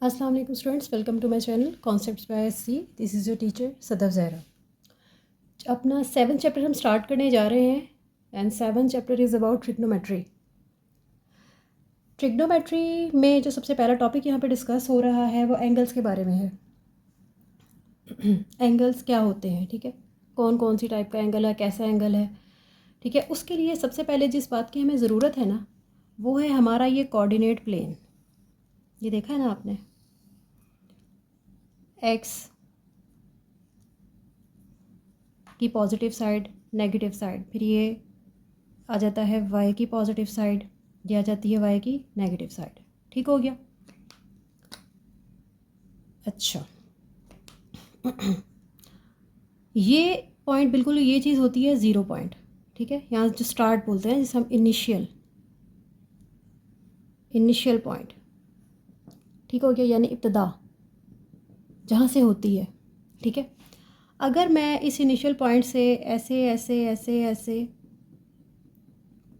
अस्सलाम वालेकुम students, welcome to my channel concepts by SC. This is your teacher Sadaf Zahra. अपना 7th chapter हम start करने जा रहे हैं and 7th chapter is about trigonometry. Trigonometry में जो सबसे पहला टॉपिक यहाँ पे डिस्कस हो रहा है वो एंगल्स के बारे में है। एंगल्स क्या होते हैं, ठीक है, कौन कौन सी टाइप का एंगल है, कैसा एंगल है, ठीक है। उसके लिए सबसे पहले जिस बात की हमें ज़रूरत है ना, वो है हमारा ये कोऑर्डिनेट प्लेन। ये देखा है ना आपने, एक्स की पॉजिटिव साइड, नेगेटिव साइड, फिर ये आ जाता है वाई की पॉजिटिव साइड, ये आ जाती है वाई की नेगेटिव साइड। ठीक हो गया। अच्छा, ये पॉइंट बिल्कुल ये चीज़ होती है ज़ीरो पॉइंट, ठीक है। यहाँ जो स्टार्ट बोलते हैं जिसे हम इनिशियल पॉइंट, ठीक हो गया, यानी इब्तदा जहाँ से होती है, ठीक है। अगर मैं इस इनिशियल पॉइंट से ऐसे ऐसे ऐसे ऐसे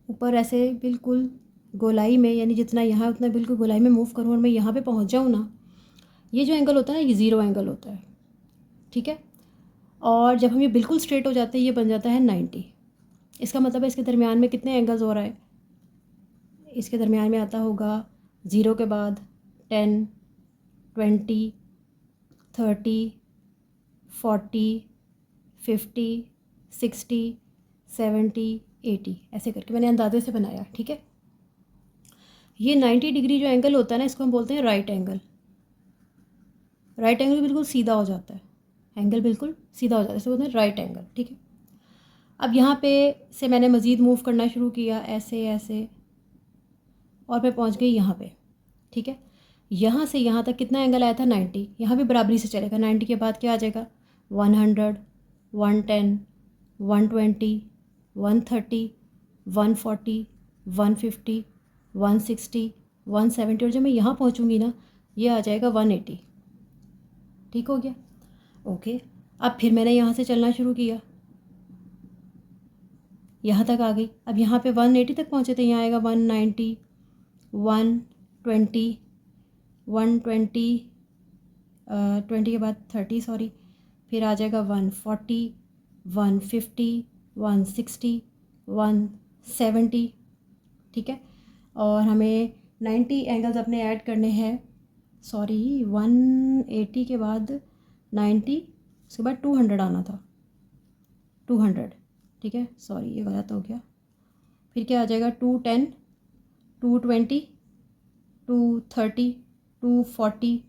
ऊपर ऐसे बिल्कुल गोलाई में, यानी जितना यहाँ उतना बिल्कुल गोलाई में मूव करूँ और मैं यहाँ पे पहुँच जाऊँ ना, ये जो एंगल होता है ना, ये ज़ीरो एंगल होता है, ठीक है। और जब हम ये बिल्कुल स्ट्रेट हो जाते हैं, ये बन जाता है 90। इसका मतलब है इसके दरमियान में कितने एंगल्स हो रहा है, इसके दरमियान में आता होगा ज़ीरो के बाद 10, 20, 30, 40, 50, 60, 70, 80, ऐसे करके मैंने अंदाजे से बनाया, ठीक है। ये 90 डिग्री जो एंगल होता है ना, इसको हम बोलते हैं राइट एंगल। राइट एंगल बिल्कुल सीधा हो जाता है, एंगल बिल्कुल सीधा हो जाता है, इसको बोलते हैं राइट एंगल, ठीक है। अब यहाँ पे से मैंने मज़ीद मूव करना शुरू किया ऐसे ऐसे, और मैं पहुँच गई यहाँ पे, ठीक है। यहाँ से यहाँ तक कितना एंगल आया था, 90। यहाँ भी बराबरी से चलेगा। 90 के बाद क्या आ जाएगा, 100, 110, 120, 130, 140, 150, 160, 170, और जब मैं यहाँ पहुँचूँगी ना, ये आ जाएगा 180। ठीक हो गया, ओके। अब फिर मैंने यहाँ से चलना शुरू किया, यहाँ तक आ गई। अब यहाँ पे 180 तक पहुँचे थे, यहाँ आएगा 190, 120, 120, 20 के बाद 30, सॉरी, फिर आ जाएगा 140, 150, 160, 170, ठीक है। और हमें 90 एंगल्स अपने ऐड करने हैं, सॉरी 180 के बाद 90, उसके बाद 200 आना था, 200, ठीक है, सॉरी ये गलत हो गया। फिर क्या आ जाएगा, 210, 220, 230, 240,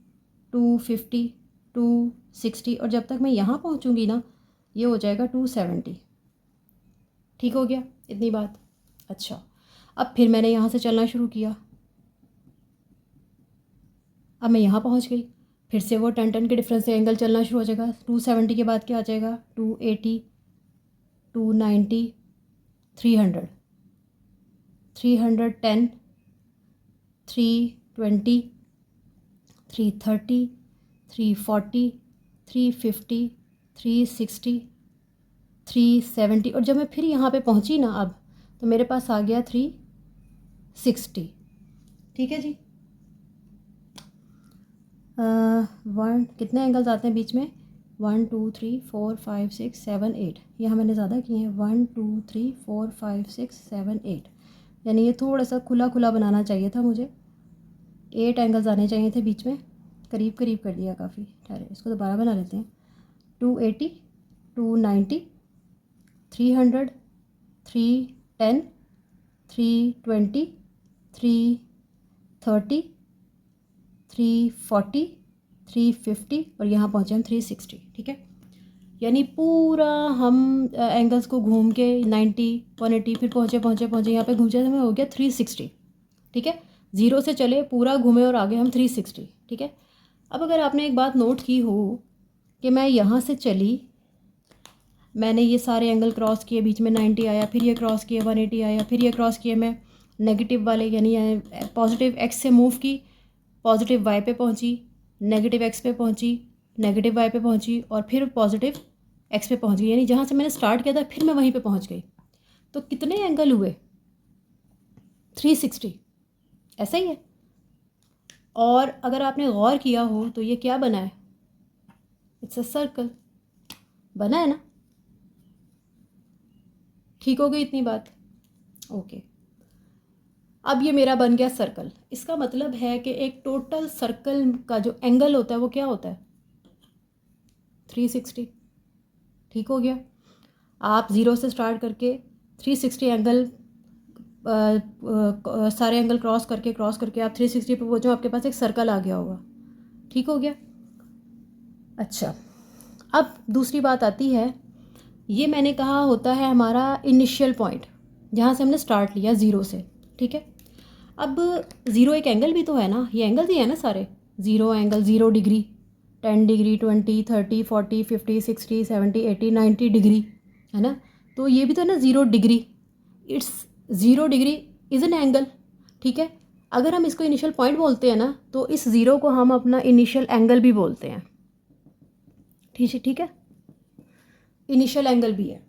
250, 260, और जब तक मैं यहाँ पहुँचूँगी ना, ये हो जाएगा 270। ठीक हो गया इतनी बात। अच्छा, अब फिर मैंने यहाँ से चलना शुरू किया, अब मैं यहाँ पहुँच गई। फिर से वो 10 के डिफरेंस से एंगल चलना शुरू हो जाएगा। 270 के बाद क्या आ जाएगा, 280, 290, 300, 310, 320, 330, 340, 350, 360, 370, और जब मैं फिर यहाँ पे पहुँची ना, अब तो मेरे पास आ गया 360। ठीक है जी। वन कितने एंगल्स आते हैं बीच में, 1 2 3 4 5 6 7 8, यहाँ मैंने ज़्यादा किए हैं, 1 2 3 4 5 6 7 8, यानी ये थोड़ा सा खुला खुला बनाना चाहिए था मुझे। 8 एंगल्स आने चाहिए थे बीच में, करीब करीब कर दिया काफ़ी। ठहरे, इसको दोबारा बना लेते हैं। 280, 290, 300, 310, 320, 330, 340, 350, और यहाँ पहुँचे हम 360। ठीक है, यानी पूरा हम एंगल्स को घूम के 90, 180, फिर पहुँचे पहुँचे पहुँचे यहाँ पे घूमते हमें हो गया 360। ठीक है, ज़ीरो से चले, पूरा घूमे और आगे हम 360। ठीक है, अब अगर आपने एक बात नोट की हो कि मैं यहाँ से चली, मैंने ये सारे एंगल क्रॉस किए, बीच में 90 आया, फिर ये क्रॉस किए 180 आया, फिर ये क्रॉस किए मैं नेगेटिव वाले यानी पॉजिटिव एक्स से मूव की, पॉजिटिव वाई पे पहुंची, नेगेटिव एक्स पे पहुंची, नेगेटिव वाई पे पहुंची, और फिर पॉजिटिव एक्स पे पहुंच गई, यानी जहाँ से मैंने स्टार्ट किया था फिर मैं वहीं पे पहुंच गई। तो कितने एंगल हुए, 360, ऐसा ही है। और अगर आपने गौर किया हो तो ये क्या बना है, इट्स अ सर्कल बना है ना। ठीक हो गई इतनी बात, ओके। अब ये मेरा बन गया सर्कल। इसका मतलब है कि एक टोटल सर्कल का जो एंगल होता है वो क्या होता है, 360। ठीक हो गया। आप ज़ीरो से स्टार्ट करके 360 एंगल, सारे एंगल क्रॉस करके आप 360 पे पहुँचो, आपके पास एक सर्कल आ गया होगा। ठीक हो गया। अच्छा, अब दूसरी बात आती है, ये मैंने कहा होता है हमारा इनिशियल पॉइंट, जहाँ से हमने स्टार्ट लिया ज़ीरो से। ठीक है। अब ज़ीरो एक एंगल भी तो है ना, ये एंगल ही है ना सारे। Zero angle 0 degree, 10 degree, 20, 30, 40, 50, 60, 70, 80, 90 degree, है ना। तो ये भी तो है ना 0 degree, it's 0 degree is an angle. ठीक है। अगर हम इसको इनिशियल पॉइंट बोलते हैं ना, तो इस ज़ीरो को हम अपना इनिशियल एंगल भी बोलते हैं। ठीक है, इनिशियल एंगल भी है।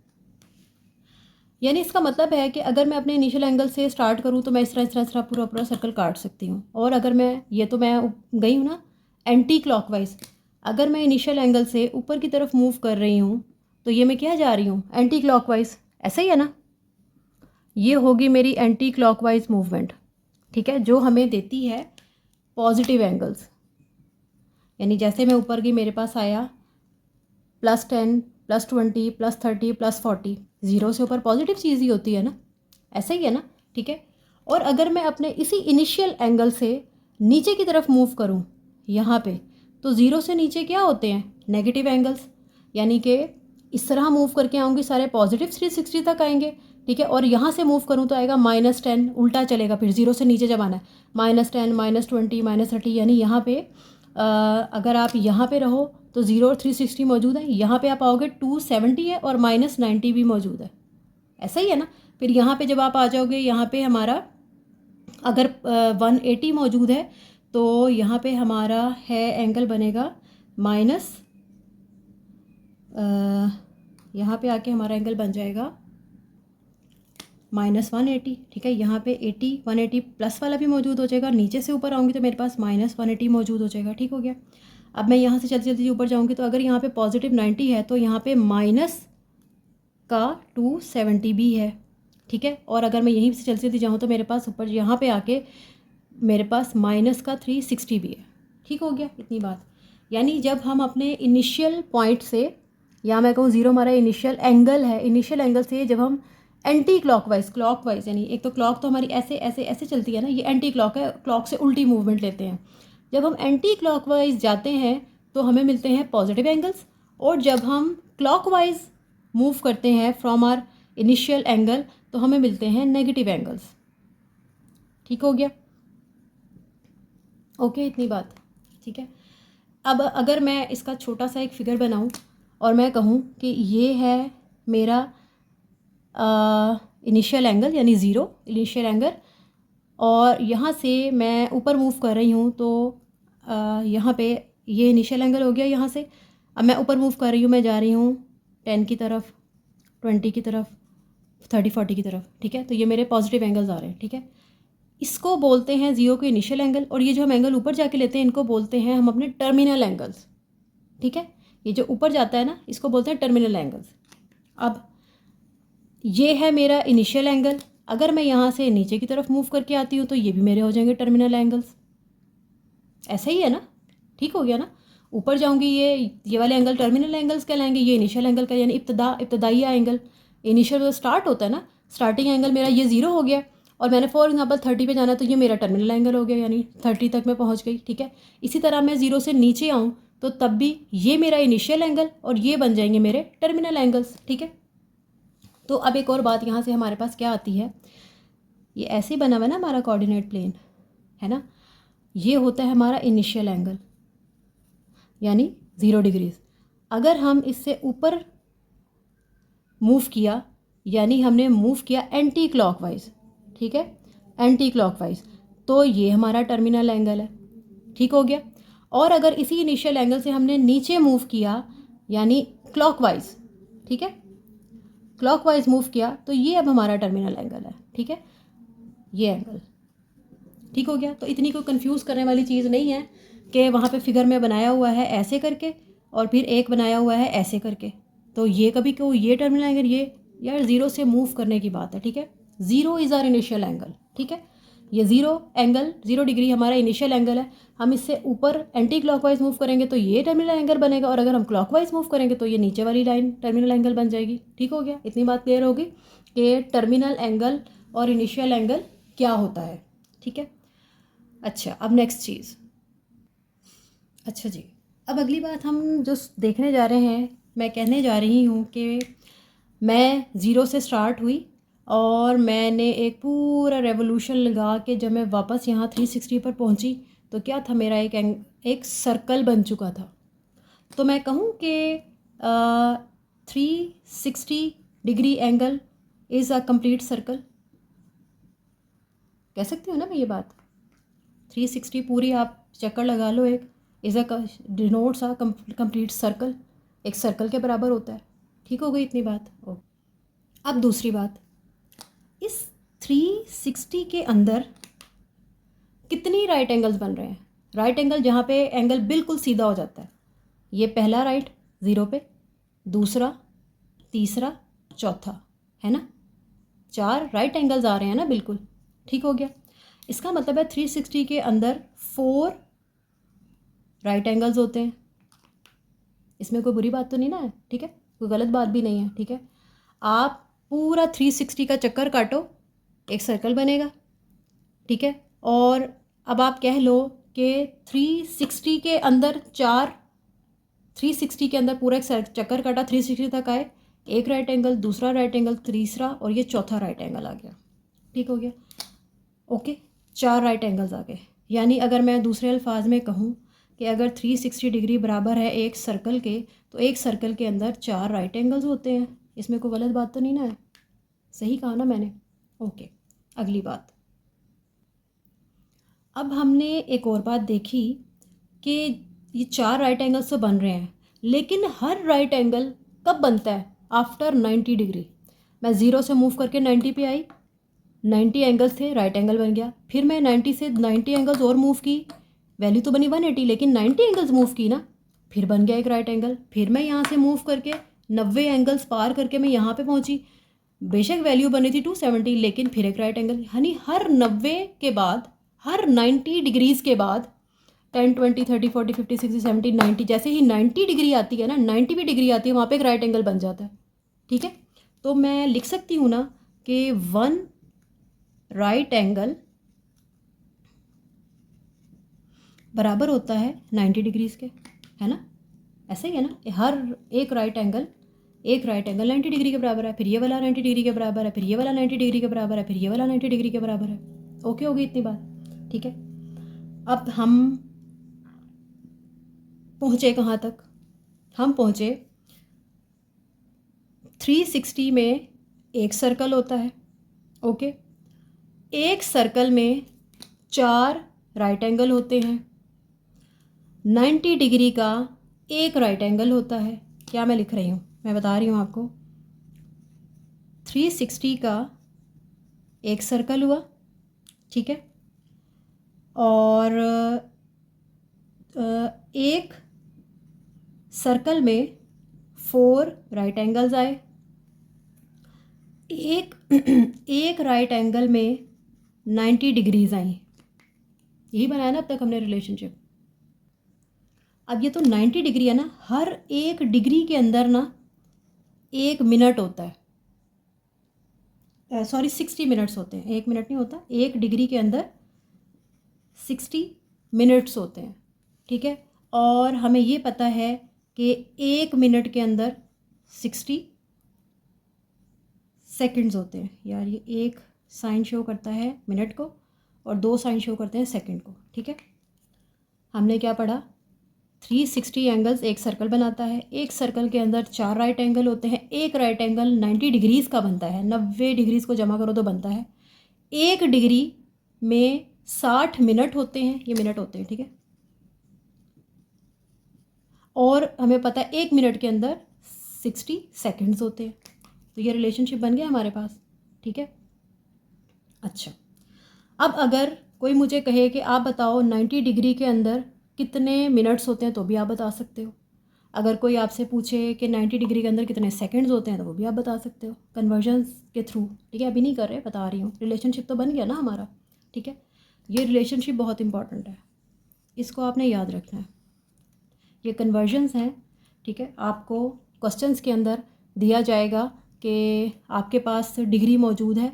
यानी इसका मतलब है कि अगर मैं अपने इनिशियल एंगल से स्टार्ट करूँ तो मैं इस तरह पूरा पूरा सर्कल काट सकती हूँ। और अगर मैं गई हूँ ना एंटी क्लॉकवाइज, अगर मैं इनिशियल एंगल से ऊपर की तरफ मूव कर रही हूँ तो ये मैं क्या जा रही हूँ, एंटी क्लॉकवाइज। ऐसा ही है ना, ये होगी मेरी एंटी क्लॉकवाइज मूवमेंट। ठीक है, जो हमें देती है पॉजिटिव एंगल्स। यानी जैसे मैं ऊपर गई, मेरे पास आया +10, +20, +30, +40, ज़ीरो से ऊपर पॉजिटिव चीज़ ही होती है ना, ऐसा ही है ना। ठीक है। और अगर मैं अपने इसी इनिशियल एंगल से नीचे की तरफ मूव करूं यहाँ पे, तो ज़ीरो से नीचे क्या होते हैं, नेगेटिव एंगल्स। यानी कि इस तरह मूव करके आऊँगी, सारे पॉजिटिव 360 तक आएंगे। ठीक है। और यहाँ से मूव करूँ तो आएगा -10, उल्टा चलेगा फिर ज़ीरो से नीचे जब आना है, -10, -20, -30। यानी यहाँ पे अगर आप यहाँ पे रहो तो 0 और 360 मौजूद है, यहाँ पे आप आओगे 270 है और -90 भी मौजूद है। ऐसा ही है ना। फिर यहाँ पे जब आप आ जाओगे, यहाँ पे हमारा अगर 180 मौजूद है तो यहाँ पे हमारा है एंगल बनेगा माइनस, यहाँ पे आके हमारा एंगल बन जाएगा -180। ठीक है। यहाँ पे 80, 180 प्लस वाला भी मौजूद हो जाएगा। नीचे से ऊपर आऊँगी तो मेरे पास -180 मौजूद हो जाएगा। ठीक हो गया। अब मैं यहाँ से जल्दी जल्दी ऊपर जाऊँगी तो अगर यहाँ पे पॉजिटिव 90 है तो यहाँ पे माइनस का 270 भी है। ठीक है। और अगर मैं यहीं से जल्दी जल्दी जाऊँ तो मेरे पास ऊपर यहाँ पे आके मेरे पास माइनस का 360 भी है। ठीक हो गया इतनी बात। यानी जब हम अपने इनिशियल पॉइंट से, या मैं कहूँ ज़ीरो हमारा इनिशियल एंगल है, इनिशियल एंगल से जब हम एंटी क्लॉकवाइज, यानी एक तो क्लॉक तो हमारी ऐसे ऐसे ऐसे चलती है ना, ये एंटी क्लॉक है, क्लॉक से उल्टी मूवमेंट लेते हैं। जब हम एंटी क्लॉकवाइज जाते हैं तो हमें मिलते हैं पॉजिटिव एंगल्स, और जब हम क्लॉकवाइज मूव करते हैं फ्रॉम आर इनिशियल एंगल तो हमें मिलते हैं नेगेटिव एंगल्स। ठीक हो गया, ओके इतनी बात। ठीक है। अब अगर मैं इसका छोटा सा एक फिगर बनाऊं और मैं कहूं कि ये है मेरा इनिशियल एंगल, यानी ज़ीरो इनिशियल एंगल, और यहाँ से मैं ऊपर मूव कर रही हूँ तो यहाँ पे ये इनिशियल एंगल हो गया यहाँ से। अब मैं ऊपर मूव कर रही हूँ, मैं जा रही हूँ 10 की तरफ, 20 की तरफ, 30, 40 की तरफ। ठीक है। तो ये मेरे पॉजिटिव एंगल्स आ रहे हैं। ठीक है। इसको बोलते हैं ज़ीरो के इनिशियल एंगल, और ये जो हम एंगल ऊपर जाके लेते हैं इनको बोलते हैं हम अपने टर्मिनल एंगल्स। ठीक है। ये जो ऊपर जाता है ना, इसको बोलते हैं टर्मिनल एंगल्स। अब ये है मेरा इनिशियल एंगल, अगर मैं यहाँ से नीचे की तरफ मूव करके आती हूँ तो ये भी मेरे हो जाएंगे टर्मिनल एंगल्स। ऐसा ही है ना। ठीक हो गया ना। ऊपर जाऊँगी, ये वाले एंगल टर्मिनल एंगल्स कहलाएंगे, ये इनिशियल एंगल का यानी इब्तदाई एंगल। इनिशियल स्टार्ट होता है ना, स्टार्टिंग एंगल मेरा ये ज़ीरो हो गया, और मैंने फॉर एग्जांपल 30 पे जाना तो ये मेरा टर्मिनल एंगल हो गया, यानी 30 तक मैं पहुंच गई। ठीक है। इसी तरह मैं ज़ीरो से नीचे आऊँ तो तब भी ये मेरा इनिशियल एंगल और ये बन जाएंगे मेरे टर्मिनल एंगल्स। ठीक है। तो अब एक और बात यहाँ से हमारे पास क्या आती है, ये ऐसे बना हुआ है ना हमारा कोऑर्डिनेट प्लेन, है ना। ये होता है हमारा इनिशियल एंगल, यानी 0 डिग्रीज। अगर हम इससे ऊपर मूव किया, यानी हमने मूव किया एंटी क्लॉकवाइज, ठीक है, एंटी क्लॉकवाइज, तो ये हमारा टर्मिनल एंगल है। ठीक हो गया। और अगर इसी इनिशियल एंगल से हमने नीचे मूव किया, यानी क्लॉकवाइज, ठीक है, क्लॉकवाइज मूव किया, तो ये अब हमारा टर्मिनल एंगल है। ठीक है, ये एंगल। ठीक हो गया। तो इतनी कोई कंफ्यूज करने वाली चीज़ नहीं है कि वहाँ पे फिगर में बनाया हुआ है ऐसे करके और फिर एक बनाया हुआ है ऐसे करके, तो ये कभी को ये टर्मिनल एंगल, ये यार ज़ीरो से मूव करने की बात है, ठीक है। Zero is our initial angle, ठीक है। ये ज़ीरो एंगल 0 डिग्री हमारा इनिशियल एंगल है। हम इससे ऊपर एंटी क्लॉकवाइज मूव करेंगे तो ये टर्मिनल एंगल बनेगा, और अगर हम क्लॉकवाइज मूव करेंगे तो ये नीचे वाली लाइन टर्मिनल एंगल बन जाएगी। ठीक हो गया, इतनी बात क्लियर होगी कि टर्मिनल एंगल और इनिशियल एंगल क्या होता है, ठीक है। अच्छा, अब नेक्स्ट चीज़। अच्छा जी, अब अगली बात हम जो देखने जा रहे हैं, मैं कहने जा रही हूँ कि मैं ज़ीरो से स्टार्ट हुई और मैंने एक पूरा रेवोल्यूशन लगा के जब मैं वापस यहाँ 360 पर पहुँची तो क्या था, मेरा एक सर्कल बन चुका था। तो मैं कहूँ कि 360 degree angle is a complete circle, कह सकती हूँ ना मैं ये बात। 360 पूरी आप चक्कर लगा लो, एक is a denotes a complete circle, एक सर्कल के बराबर होता है। ठीक हो गई इतनी बात। अब दूसरी बात, इस 360 के अंदर कितनी राइट एंगल्स बन रहे हैं। राइट एंगल जहाँ पे एंगल बिल्कुल सीधा हो जाता है, ये पहला राइट 0 पे, दूसरा, तीसरा, चौथा, है ना। 4 राइट एंगल्स आ रहे हैं ना, बिल्कुल ठीक हो गया। इसका मतलब है 360 के अंदर 4 राइट एंगल्स होते हैं। इसमें कोई बुरी बात तो नहीं ना है, ठीक है, कोई गलत बात भी नहीं है, ठीक है। आप पूरा 360 का चक्कर काटो, एक सर्कल बनेगा, ठीक है। और अब आप कह लो कि 360 के अंदर 4, 360 के अंदर पूरा एक चक्कर काटा, 360 तक आए, एक राइट एंगल, दूसरा राइट एंगल, तीसरा, और ये चौथा राइट एंगल आ गया। ठीक हो गया, ओके। 4 राइट एंगल्स आ गए। यानी अगर मैं दूसरे अल्फाज में कहूँ कि अगर 360 डिग्री बराबर है एक सर्कल के, तो एक सर्कल के अंदर 4 राइट एंगल्स होते हैं। इसमें कोई गलत बात तो नहीं ना है, सही कहा ना मैंने। ओके, अगली बात। अब हमने एक और बात देखी कि ये 4 राइट एंगल्स तो बन रहे हैं, लेकिन हर राइट एंगल कब बनता है, आफ्टर 90 डिग्री। मैं 0 से मूव करके 90 पे आई, 90 एंगल्स थे, राइट एंगल बन गया। फिर मैं 90 से 90 एंगल्स और मूव की, वैल्यू तो बनी 180, लेकिन 90 एंगल्स मूव की ना, फिर बन गया एक राइट एंगल। फिर मैं यहाँ से मूव करके 90 एंगल्स पार करके मैं यहाँ पे पहुँची, बेशक वैल्यू बनी थी 270, लेकिन फिर एक राइट एंगल। यानी हर 90 के बाद, हर 90 डिग्रीज़ के बाद 10, 20, 30, 40, 50, 60, 70, 90, जैसे ही 90 डिग्री आती है ना, 90 भी डिग्री आती है, वहाँ पे एक राइट एंगल बन जाता है। ठीक है, तो मैं लिख सकती हूँ ना कि 1 राइट एंगल बराबर होता है 90 डिग्रीज़ के, है ना। ऐसे ही है ना, हर एक राइट एंगल 90 डिग्री के बराबर है, फिर ये वाला 90 डिग्री के बराबर है, फिर ये वाला 90 डिग्री के बराबर है, फिर ये वाला 90 डिग्री के बराबर है। ओके होगी इतनी बात, ठीक है। अब हम पहुँचे कहाँ तक, हम पहुँचे 360 में एक सर्कल होता है, ओके। एक सर्कल में 4 राइट एंगल होते हैं, 90 डिग्री का एक राइट एंगल होता है। क्या मैं लिख रही हूँ, मैं बता रही हूँ आपको। 360 का एक सर्कल हुआ, ठीक है, और एक सर्कल में 4 राइट एंगल्स आए, एक एक राइट एंगल में 90 डिग्रीज आई। यही बनाया ना अब तक हमने रिलेशनशिप। अब ये तो 90 डिग्री है ना, हर एक डिग्री के अंदर ना 1 मिनट होता है, सॉरी 60 मिनट्स होते हैं, 1 मिनट नहीं होता, एक डिग्री के अंदर 60 मिनट्स होते हैं, ठीक है। और हमें ये पता है कि 1 मिनट के अंदर 60 सेकंड्स होते हैं। यार ये एक साइन शो करता है मिनट को और 2 साइन शो करते हैं सेकंड को, ठीक है। हमने क्या पढ़ा, 360 एंगल्स एक सर्कल बनाता है, एक सर्कल के अंदर 4 राइट एंगल होते हैं, एक राइट एंगल 90 डिग्रीज़ का बनता है, 90 डिग्रीज़ को जमा करो तो बनता है। एक डिग्री में 60 मिनट होते हैं, ये मिनट होते हैं, ठीक है। और हमें पता है 1 मिनट के अंदर 60 सेकंड्स होते हैं। तो ये रिलेशनशिप बन गया हमारे पास, ठीक है। अच्छा, अब अगर कोई मुझे कहे कि आप बताओ 90 डिग्री के अंदर कितने मिनट्स होते हैं, तो भी आप बता सकते हो। अगर कोई आपसे पूछे कि 90 डिग्री के अंदर कितने सेकंड्स होते हैं, तो वो भी आप बता सकते हो कन्वर्जन्स के थ्रू। ठीक है, अभी नहीं कर रहे, बता रही हूँ। रिलेशनशिप तो बन गया ना हमारा। ठीक है, ये रिलेशनशिप बहुत इंपॉर्टेंट है, इसको आपने याद रखना है। ये कन्वर्जन्स हैं। ठीक है, आपको क्वेश्चंस के अंदर दिया जाएगा कि आपके पास डिग्री मौजूद है,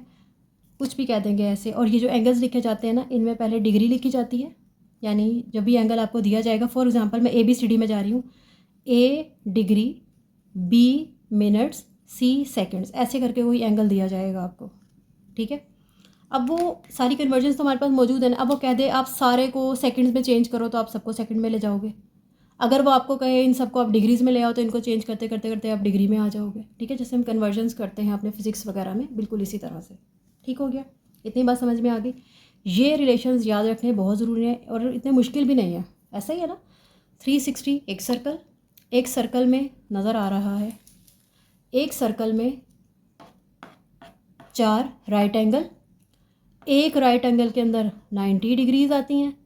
कुछ भी कह देंगे ऐसे। और ये जो एंगल्स लिखे जाते हैं ना, इनमें पहले डिग्री लिखी जाती है। यानी जब भी एंगल आपको दिया जाएगा, फॉर एग्जांपल मैं ABCD में जा रही हूँ, A degree, B minutes, C seconds, ऐसे करके कोई एंगल दिया जाएगा आपको। ठीक है, अब वो सारी कन्वर्जन्स तो हमारे पास मौजूद है ना। अब वो कह दे आप सारे को सेकंड्स में चेंज करो, तो आप सबको सेकंड में ले जाओगे। अगर वो आपको कहे इन सबको आप डिग्रीज़ में ले आओ, तो इनको चेंज करते करते करते आप डिग्री में आ जाओगे। ठीक है, जैसे हम कन्वर्जन्स करते हैं अपने फिजिक्स वगैरह में, बिल्कुल इसी तरह से। ठीक हो गया, इतनी बात समझ में आ गई। ये रिलेशंस याद रखने बहुत ज़रूरी है और इतने मुश्किल भी नहीं है। ऐसा ही है ना, 360 एक सर्कल में नज़र आ रहा है, एक सर्कल में 4 राइट एंगल, एक राइट एंगल के अंदर 90 डिग्रीज आती हैं,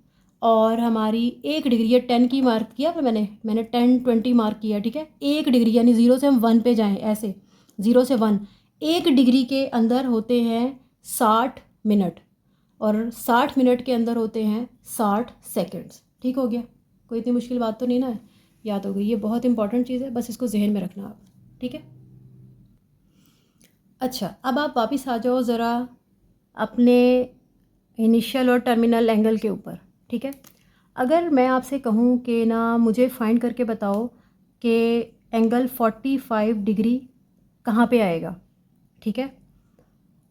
और हमारी 1 डिग्री, ये 10 की मार्क किया पर मैंने 10 20 मार्क किया। ठीक है, 1 डिग्री यानी 0 से हम 1 पे जाएं, ऐसे 0 से 1, 1 डिग्री के अंदर होते हैं 60 मिनट, और 60 मिनट के अंदर होते हैं 60 सेकंड्स। ठीक हो गया, कोई इतनी मुश्किल बात तो नहीं ना है, याद हो गई। ये बहुत इंपॉर्टेंट चीज़ है, बस इसको जहन में रखना आप। ठीक है, अच्छा, अब आप वापस आ जाओ ज़रा अपने इनिशियल और टर्मिनल एंगल के ऊपर। ठीक है, अगर मैं आपसे कहूँ कि ना मुझे फाइंड करके बताओ कि एंगल 45 डिग्री कहाँ पे आएगा। ठीक है,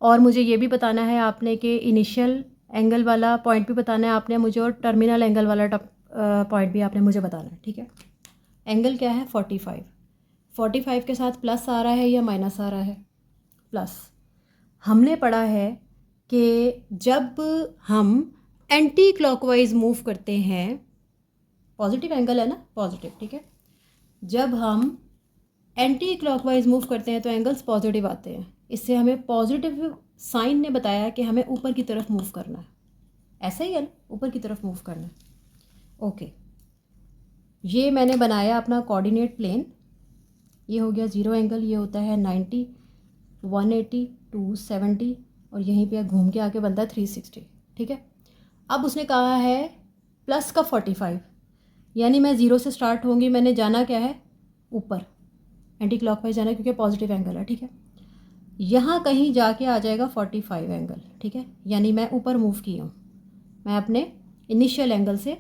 और मुझे ये भी बताना है आपने कि इनिशियल एंगल वाला पॉइंट भी बताना है आपने मुझे, और टर्मिनल एंगल वाला पॉइंट भी आपने मुझे बताना है। ठीक है, एंगल क्या है 45 के साथ प्लस आ रहा है या माइनस आ रहा है? प्लस। हमने पढ़ा है कि जब हम एंटी क्लॉकवाइज मूव करते हैं, पॉजिटिव एंगल है ना, पॉजिटिव। ठीक है, जब हम एंटी क्लॉकवाइज मूव करते हैं तो एंगल्स पॉजिटिव आते हैं। इससे हमें पॉजिटिव साइन ने बताया कि हमें ऊपर की तरफ मूव करना है। ऐसा ही है ना, ऊपर की तरफ मूव करना है। ओके, ये मैंने बनाया अपना कोऑर्डिनेट प्लेन। ये हो गया 0 एंगल, ये होता है 90, 180, 270, और यहीं पे घूम के आके बनता है 360। ठीक है, अब उसने कहा है प्लस का 45, यानी मैं 0 से स्टार्ट होंगी, मैंने जाना क्या है, ऊपर, एंटी क्लॉकवाइज जाना है क्योंकि पॉजिटिव एंगल है। ठीक है, यहाँ कहीं जाके आ जाएगा 45 एंगल। ठीक है, यानी मैं ऊपर मूव की हूँ, मैं अपने इनिशियल एंगल से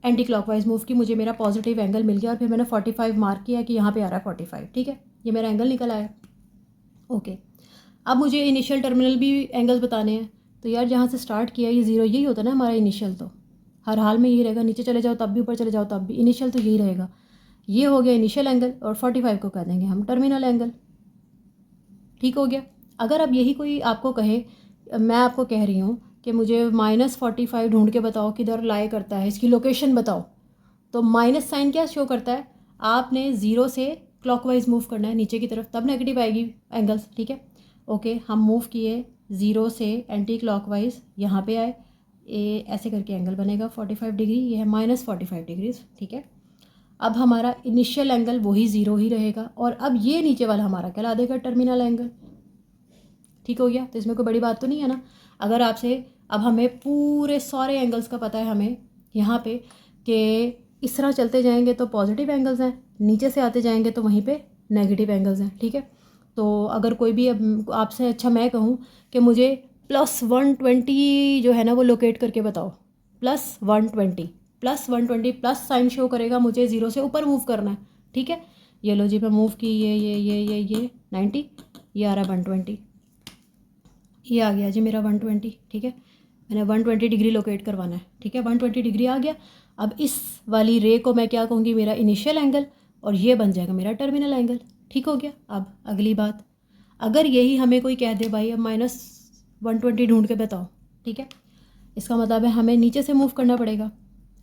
एंटी क्लॉकवाइज मूव की, मुझे मेरा पॉजिटिव एंगल मिल गया, और फिर मैंने 45 मार्क किया कि यहाँ पे आ रहा है 45। ठीक है, ये मेरा एंगल निकल आया। ओके, अब मुझे इनिशियल टर्मिनल भी एंगल्स बताने हैं। तो यार जहाँ से स्टार्ट किया ये 0 यही होता है ना हमारा इनिशियल, तो हर हाल में यही रहेगा, नीचे चले जाओ तब भी, ऊपर चले जाओ तब भी, इनिशियल तो यही रहेगा। ये हो गया इनिशियल एंगल, और 45 को कह देंगे हम टर्मिनल एंगल। ठीक हो गया। अगर अब यही कोई आपको कहे, मैं आपको कह रही हूँ कि मुझे -45 ढूंढ के बताओ किधर लाई करता है, इसकी लोकेशन बताओ, तो माइनस साइन क्या शो करता है, आपने 0 से क्लॉकवाइज मूव करना है नीचे की तरफ, तब नेगेटिव आएगी एंगल्स। ठीक है, ओके, हम मूव किए 0 से एंटी क्लॉकवाइज, यहाँ पे आए, ऐसे करके एंगल बनेगा 45 डिग्री, ये है -45 डिग्रीज। ठीक है, अब हमारा इनिशियल एंगल वही 0 ही रहेगा, और अब ये नीचे वाला हमारा कहला देगा टर्मिनल एंगल। ठीक हो गया, तो इसमें कोई बड़ी बात तो नहीं है ना। अगर आपसे, अब हमें पूरे सारे एंगल्स का पता है हमें यहाँ पे, कि इस तरह चलते जाएंगे तो पॉजिटिव एंगल्स हैं, नीचे से आते जाएंगे तो वहीं पे नेगेटिव एंगल्स हैं। ठीक है, तो अगर कोई भी अब आपसे, अच्छा मैं कहूँ कि मुझे +120 जो है ना वो लोकेट करके बताओ, +120 प्लस साइन शो करेगा, मुझे 0 से ऊपर मूव करना है। ठीक है, ये लो जी, मैं मूव की, ये 90, ये आ रहा 120, ये आ गया जी मेरा 120। ठीक है, मैंने 120 डिग्री लोकेट करवाना है। ठीक है, 120 डिग्री आ गया। अब इस वाली रे को मैं क्या कहूँगी, मेरा इनिशियल एंगल, और ये बन जाएगा मेरा टर्मिनल एंगल। ठीक हो गया। अब अगली बात, अगर यही हमें कोई कह दे भाई अब -120 ढूंढ के बताओ, ठीक है, इसका मतलब है हमें नीचे से मूव करना पड़ेगा।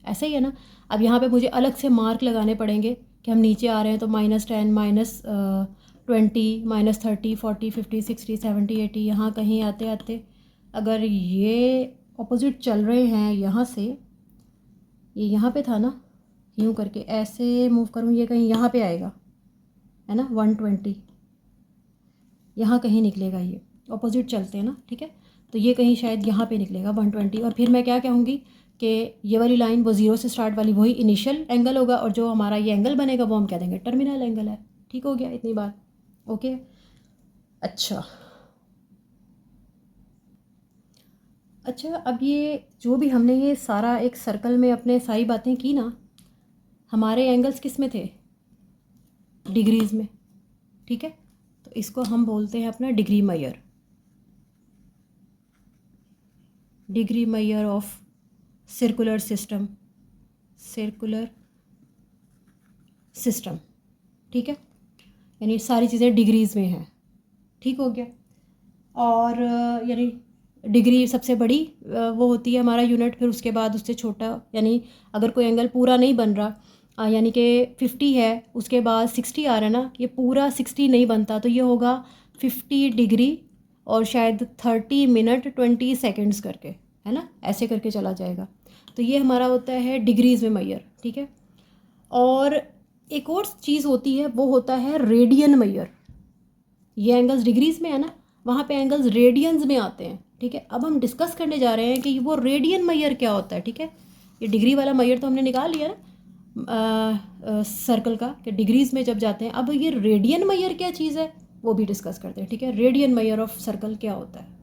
ऐसा ही है ना। अब यहाँ पे मुझे अलग से मार्क लगाने पड़ेंगे कि हम नीचे आ रहे हैं, तो -10, -20, -30, 40, 50, 60, 70, 80, यहाँ कहीं आते आते अगर ये ऑपोजिट चल रहे हैं यहाँ से, ये यहाँ पे था ना, यूँ करके ऐसे मूव करूँ, ये कहीं यहाँ पे आएगा, है ना, 120 यहाँ कहीं निकलेगा, ये ऑपोजिट चलते हैं ना, ठीक है। तो ये कहीं शायद यहाँ पे निकलेगा 120, और फिर मैं क्या कहूँगी कि ये वाली लाइन वो 0 से स्टार्ट वाली वही इनिशियल एंगल होगा, और जो हमारा ये एंगल बनेगा वो हम कह देंगे टर्मिनल एंगल है। ठीक हो गया इतनी बात, ओके। अच्छा अच्छा, अब ये जो भी हमने ये सारा एक सर्कल में अपने सारी बातें की ना, हमारे एंगल्स किस में थे, डिग्रीज़ में, ठीक है। तो इसको हम बोलते हैं अपना degree measure, degree measure of circular system, circular system, ठीक है। यानी सारी चीज़ें डिग्रीज़ में हैं, ठीक हो गया। और यानी डिग्री सबसे बड़ी वो होती है हमारा यूनिट, फिर उसके बाद उससे छोटा, यानी अगर कोई एंगल पूरा नहीं बन रहा, यानी कि 50 है, उसके बाद 60 आ रहा है ना, ये पूरा 60 नहीं बनता, तो ये होगा 50 डिग्री और शायद 30 मिनट 20 सेकेंड्स करके, है ना, ऐसे करके चला जाएगा। तो ये हमारा होता है डिग्रीज़ में मेजर, ठीक है। और एक और चीज़ होती है, वो होता है रेडियन मेजर। ये एंगल्स डिग्रीज़ में है ना, वहाँ पे एंगल्स रेडियंस में आते हैं, ठीक है। अब हम डिस्कस करने जा रहे हैं कि वो रेडियन मेजर क्या होता है, ठीक है। ये डिग्री वाला मेजर तो हमने निकाल लिया ना सर्कल का, कि डिग्रीज़ में जब जाते हैं। अब ये रेडियन मेजर क्या चीज़ है वो भी डिस्कस करते हैं, ठीक है। रेडियन मेजर ऑफ सर्कल क्या होता है।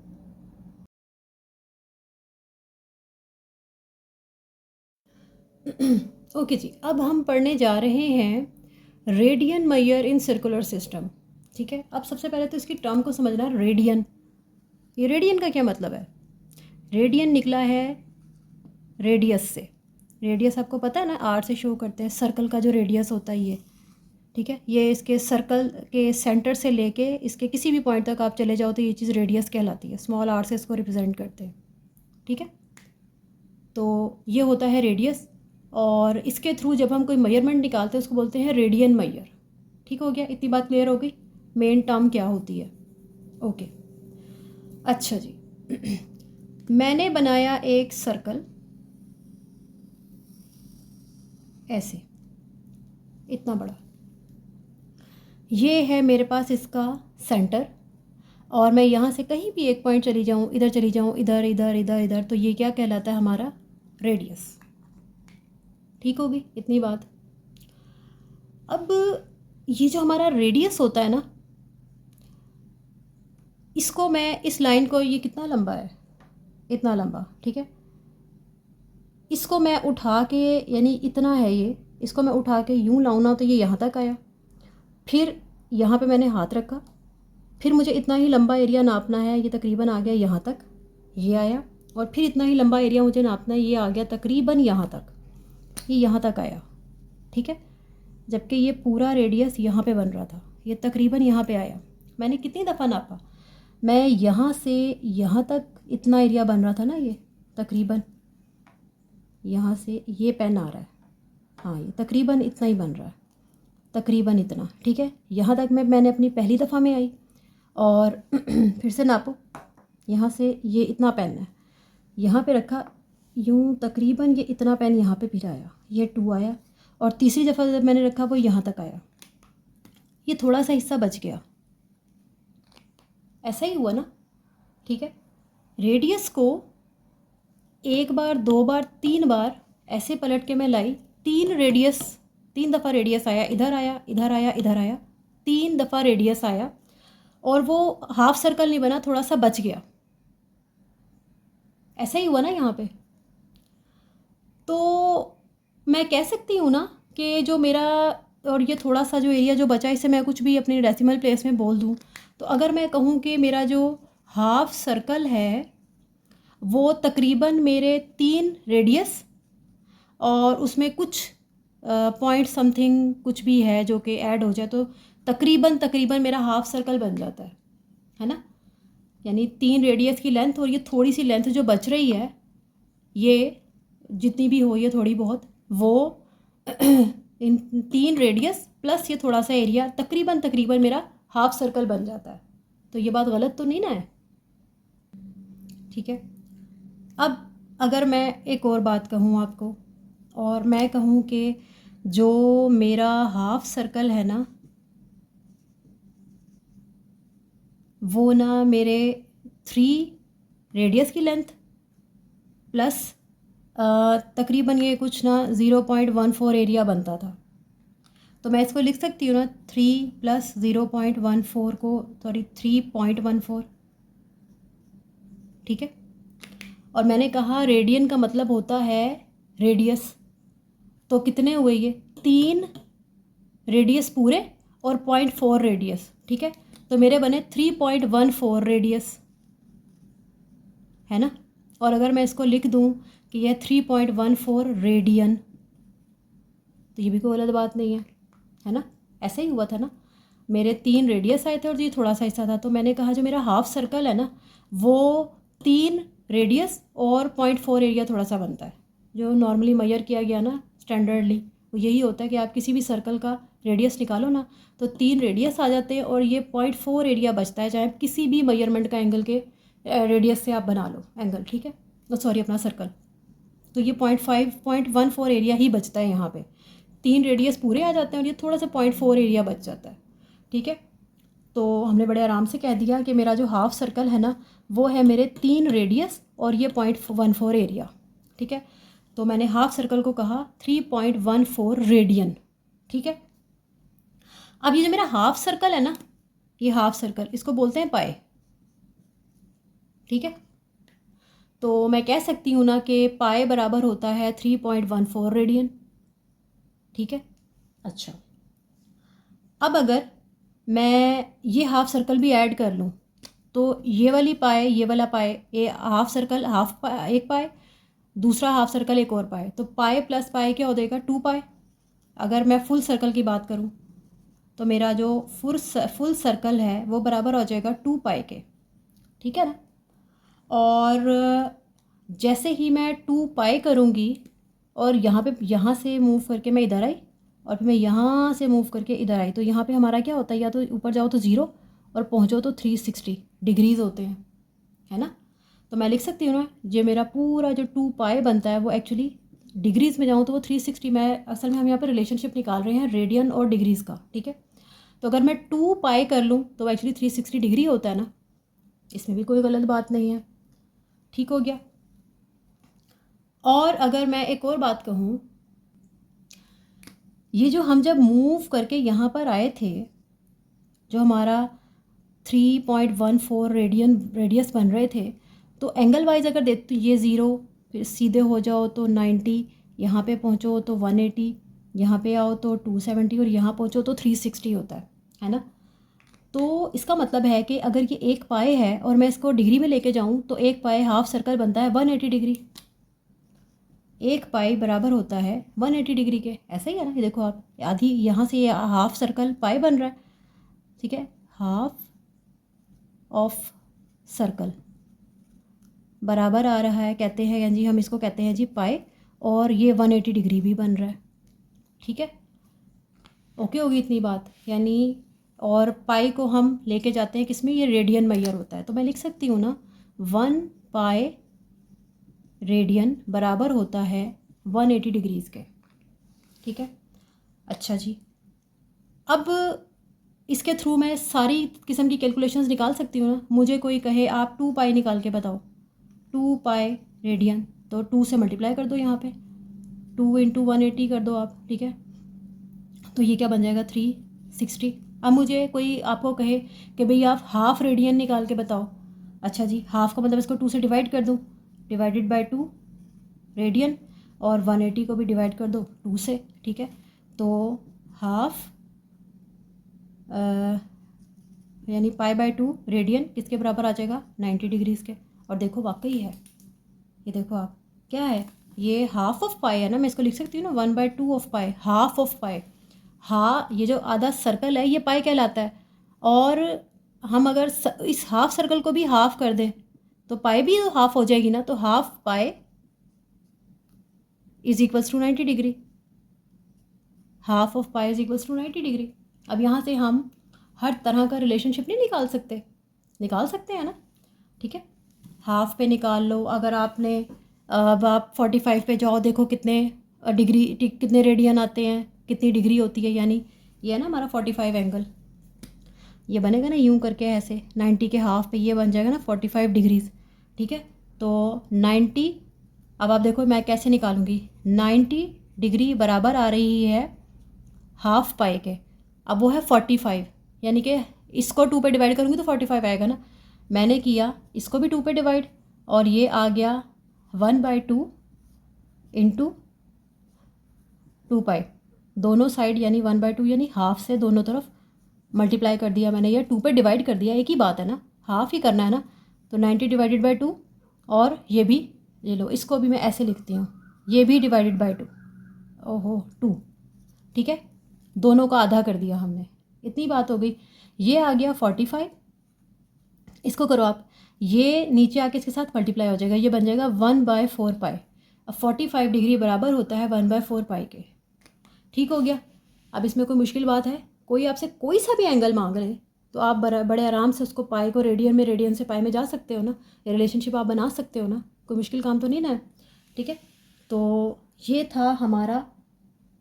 ओके जी, अब हम पढ़ने जा रहे हैं radian measure in circular system, ठीक है। अब सबसे पहले तो इसकी टर्म को समझना, रेडियन, ये रेडियन का क्या मतलब है। रेडियन निकला है रेडियस से, रेडियस आपको पता है ना, आर से शो करते हैं, सर्कल का जो रेडियस होता है ये, ठीक है। ये इसके सर्कल के सेंटर से लेके इसके किसी भी पॉइंट तक आप चले जाओ तो ये चीज़ रेडियस कहलाती है, स्मॉल आर से इसको रिप्रेजेंट करते हैं, ठीक है। तो ये होता है रेडियस, और इसके थ्रू जब हम कोई मेजरमेंट निकालते हैं उसको बोलते हैं रेडियन मेजर। ठीक हो गया, इतनी बात क्लियर हो गई, मेन टर्म क्या होती है, ओके। अच्छा जी, मैंने बनाया एक सर्कल ऐसे, इतना बड़ा, ये है मेरे पास इसका सेंटर, और मैं यहाँ से कहीं भी एक पॉइंट चली जाऊँ, इधर चली जाऊँ, इधर इधर इधर इधर, तो ये क्या कहलाता है, हमारा रेडियस। ठीक होगी इतनी बात। अब ये जो हमारा रेडियस होता है ना, इसको मैं, इस लाइन को, ये कितना लंबा है, इतना लंबा, ठीक है। इसको मैं उठा के, यानी इतना है ये, इसको मैं उठा के यूँ लाऊँ ना तो ये यहाँ तक आया, फिर यहाँ पे मैंने हाथ रखा, फिर मुझे इतना ही लंबा एरिया नापना है, ये तकरीबन आ गया यहाँ तक, ये आया, और फिर इतना ही लंबा एरिया मुझे नापना है, ये आ गया तकरीबन यहाँ तक, ये यहाँ तक आया, ठीक है। जबकि ये पूरा रेडियस यहाँ पे बन रहा था, ये तकरीबन यहाँ पे आया। मैंने कितनी दफ़ा नापा, मैं यहाँ से यहाँ तक इतना एरिया बन रहा था ना, ये तकरीबन यहाँ से ये पेन आ रहा है, हाँ ये तकरीबन इतना ही बन रहा है, तकरीबन इतना, ठीक है। यहाँ तक मैंने अपनी पहली दफ़ा में आई, और फिर से नापो, यहाँ से ये इतना पेन है, यहाँ पे रखा यूँ, तकरीबन ये इतना पेन यहाँ पे फिर आया, ये 2 आया, और तीसरी दफ़ा जब मैंने रखा वो यहाँ तक आया, ये थोड़ा सा हिस्सा बच गया, ऐसा ही हुआ ना, ठीक है। रेडियस को 1 बार 2 बार 3 बार ऐसे पलट के मैं लाई, 3 दफ़ा रेडियस आया, इधर आया, इधर आया, इधर आया, 3 दफ़ा रेडियस आया, और वो हाफ सर्कल नहीं बना, थोड़ा सा बच गया, ऐसा ही हुआ ना यहाँ पे। तो मैं कह सकती हूँ ना कि जो मेरा, और ये थोड़ा सा जो एरिया जो बचा, इसे मैं कुछ भी अपनी डेसिमल प्लेस में बोल दूँ, तो अगर मैं कहूँ कि मेरा जो हाफ सर्कल है वो तकरीबन मेरे 3 रेडियस और उसमें कुछ पॉइंट समथिंग कुछ भी है जो कि ऐड हो जाए, तो तकरीबन मेरा हाफ सर्कल बन जाता है ना। यानी 3 रेडियस की लेंथ, और ये थोड़ी सी लेंथ जो बच रही है, ये जितनी भी हो, ये थोड़ी बहुत, वो इन 3 रेडियस प्लस ये थोड़ा सा एरिया, तकरीबन मेरा हाफ सर्कल बन जाता है। तो ये बात गलत तो नहीं ना है, ठीक है। अब अगर मैं एक और बात कहूँ आपको, और मैं कहूँ कि जो मेरा हाफ सर्कल है ना, वो ना मेरे 3 रेडियस की लेंथ प्लस तकरीबन ये कुछ ना 0.14 एरिया बनता था। तो मैं इसको लिख सकती हूँ ना 3 + 0.14 को, सॉरी 3.14, ठीक है। और मैंने कहा रेडियन का मतलब होता है रेडियस, तो कितने हुए ये 3 रेडियस पूरे और 0.4 रेडियस, ठीक है। तो मेरे बने 3.14 रेडियस, है ना। और अगर मैं इसको लिख दूँ कि यह 3.14 रेडियन, तो ये भी कोई गलत बात नहीं है ना। ऐसे ही हुआ था ना, मेरे 3 रेडियस आए थे और ये थोड़ा सा हिस्सा था। तो मैंने कहा जो मेरा हाफ सर्कल है ना, वो 3 रेडियस और 0.4 एरिया थोड़ा सा बनता है। जो नॉर्मली मेजर किया गया ना स्टैंडर्डली, वो यही होता है कि आप किसी भी सर्कल का रेडियस निकालो ना, तो 3 रेडियस आ जाते हैं और ये 0.4 एरिया बचता है, चाहे किसी भी मेजरमेंट का एंगल के रेडियस से आप बना लो एंगल, ठीक है, तो सॉरी अपना सर्कल। तो ये 0.14 एरिया ही बचता है यहाँ पे। 3 रेडियस पूरे आ जाते हैं और ये थोड़ा सा 0.4 एरिया बच जाता है, ठीक है। तो हमने बड़े आराम से कह दिया कि मेरा जो हाफ सर्कल है ना, वो है मेरे 3 रेडियस और ये 0.14 एरिया, ठीक है। तो मैंने हाफ सर्कल को कहा 3.14 रेडियन, ठीक है। अब ये जो मेरा हाफ सर्कल है ना, ये हाफ सर्कल, इसको बोलते हैं पाए, ठीक है। तो मैं कह सकती हूँ ना कि पाए बराबर होता है 3.14 रेडियन, ठीक है। अच्छा, अब अगर मैं ये हाफ सर्कल भी ऐड कर लूँ, तो ये वाली पाए, ये वाला पाए, ये हाफ सर्कल हाफ पाए, एक पाए, दूसरा हाफ सर्कल एक और पाए, तो पाए प्लस पाए क्या हो जाएगा 2 पाए। अगर मैं फुल सर्कल की बात करूँ तो मेरा जो फुल सर्कल है वो बराबर हो जाएगा 2 पाए के, ठीक है ना। और जैसे ही मैं 2 पाए करूँगी और यहाँ से मूव करके मैं इधर आई और फिर मैं यहाँ से मूव करके इधर आई, तो यहाँ पे हमारा क्या होता है, या तो ऊपर जाओ तो 0 और पहुँचो तो 360 डिग्रीज़ होते हैं, है ना। तो मैं लिख सकती हूँ ना, जो मेरा पूरा जो 2 पाए बनता है वो एक्चुअली डिग्रीज़ में जाऊँ तो वो 360, मैं असल में हम यहाँ पर रिलेशनशिप निकाल रहे हैं रेडियन और डिग्रीज़ का, ठीक है। तो अगर मैं 2 पाए कर लूँ तो एक्चुअली 360 डिग्री होता है ना, इसमें भी कोई गलत बात नहीं है, ठीक हो गया। और अगर मैं एक और बात कहूँ, ये जो हम जब मूव करके यहाँ पर आए थे, जो हमारा 3.14 रेडियस बन रहे थे, तो एंगल वाइज अगर देखते ये 0, फिर सीधे हो जाओ तो 90, यहाँ पे पहुँचो तो 180, यहाँ पे आओ तो 270 और यहाँ पहुँचो तो 360 होता है ना। तो इसका मतलब है कि अगर ये एक पाए है और मैं इसको डिग्री में लेके जाऊँ तो एक पाए हाफ सर्कल बनता है 180 डिग्री। एक पाई बराबर होता है 180 डिग्री के, ऐसा ही है ना। ये देखो आप, आधी यहाँ से ये हाफ सर्कल पाई बन रहा है, ठीक है। हाफ ऑफ सर्कल बराबर आ रहा है, कहते हैं जी, हम इसको कहते हैं जी पाई, और ये 180 डिग्री भी बन रहा है, ठीक है। ओके होगी इतनी बात, यानी और पाई को हम लेके जाते हैं किस में, ये रेडियन मेजर होता है। तो मैं लिख सकती हूँ ना 1 पाई रेडियन बराबर होता है 180 डिग्रीज़ के, ठीक है। अच्छा जी, अब इसके थ्रू मैं सारी किस्म की कैलकुलेशंस निकाल सकती हूँ ना। मुझे कोई कहे आप 2 पाई निकाल के बताओ, 2 पाई रेडियन, तो 2 से मल्टीप्लाई कर दो, यहाँ पे 2 × 180 कर दो आप, ठीक है। तो ये क्या बन जाएगा 360। अब मुझे कोई आपको कहे कि भाई आप हाफ रेडियन निकाल के बताओ, अच्छा जी, हाफ का मतलब इसको 2 से डिवाइड कर दूँ, डिवाइडेड बाय 2 रेडियन, और 180 को भी डिवाइड कर दो 2 से, ठीक है। तो हाफ यानी π/2 रेडियन किसके बराबर आ जाएगा 90 डिग्रीज़ के। और देखो वाकई है, ये देखो आप, क्या है ये हाफ ऑफ पाई है ना, मैं इसको लिख सकती हूँ ना 1/2 ऑफ पाई, हाफ ऑफ पाई। हाँ, ये जो आधा सर्कल है ये पाई कहलाता है, और हम अगर इस हाफ सर्कल को भी हाफ कर दें तो पाई भी हाफ हो जाएगी ना, तो half pi is equals to 90 degree, half of pi is equals to 90 degree. अब यहाँ से हम हर तरह का रिलेशनशिप नहीं निकाल सकते, निकाल सकते हैं ना, ठीक है। हाफ पे निकाल लो। अगर आपने अब आप 45 पे जाओ, देखो कितने डिग्री कितने रेडियन आते हैं, कितनी डिग्री होती है। यानी ये है ना हमारा 45 एंगल, ये बनेगा ना यूं करके ऐसे 90 के हाफ पे ये बन जाएगा ना 45 डिग्रीज। ठीक है, तो 90, अब आप देखो मैं कैसे निकालूंगी। 90 डिग्री बराबर आ रही है हाफ पाई के, अब वो है 45, यानी कि इसको 2 पे डिवाइड करूँगी तो 45 आएगा ना। मैंने किया इसको भी 2 पे डिवाइड, और ये आ गया 1/2 इंटू 2 पाई, दोनों साइड यानी 1/2 यानी हाफ से दोनों तरफ मल्टीप्लाई कर दिया मैंने, ये 2 पे डिवाइड कर दिया, एक ही बात है ना, हाफ ही करना है ना। तो 90 डिवाइडेड बाई 2, और ये भी ले लो, इसको भी मैं ऐसे लिखती हूँ, ये भी डिवाइडेड बाई 2, ओहो 2। ठीक है, दोनों का आधा कर दिया हमने, इतनी बात हो गई। ये आ गया 45, इसको करो आप, ये नीचे आके इसके साथ मल्टीप्लाई हो जाएगा, ये बन जाएगा 1/4 पाई। अब 45 डिग्री बराबर होता है 1/4 पाई के। ठीक हो गया। अब इसमें कोई मुश्किल बात है? कोई आपसे कोई सा भी एंगल मांग रहे तो आप बड़े आराम से उसको पाई को रेडियन में, रेडियन से पाई में जा सकते हो ना, ये रिलेशनशिप आप बना सकते हो ना, कोई मुश्किल काम तो नहीं ना। ठीक है, तो ये था हमारा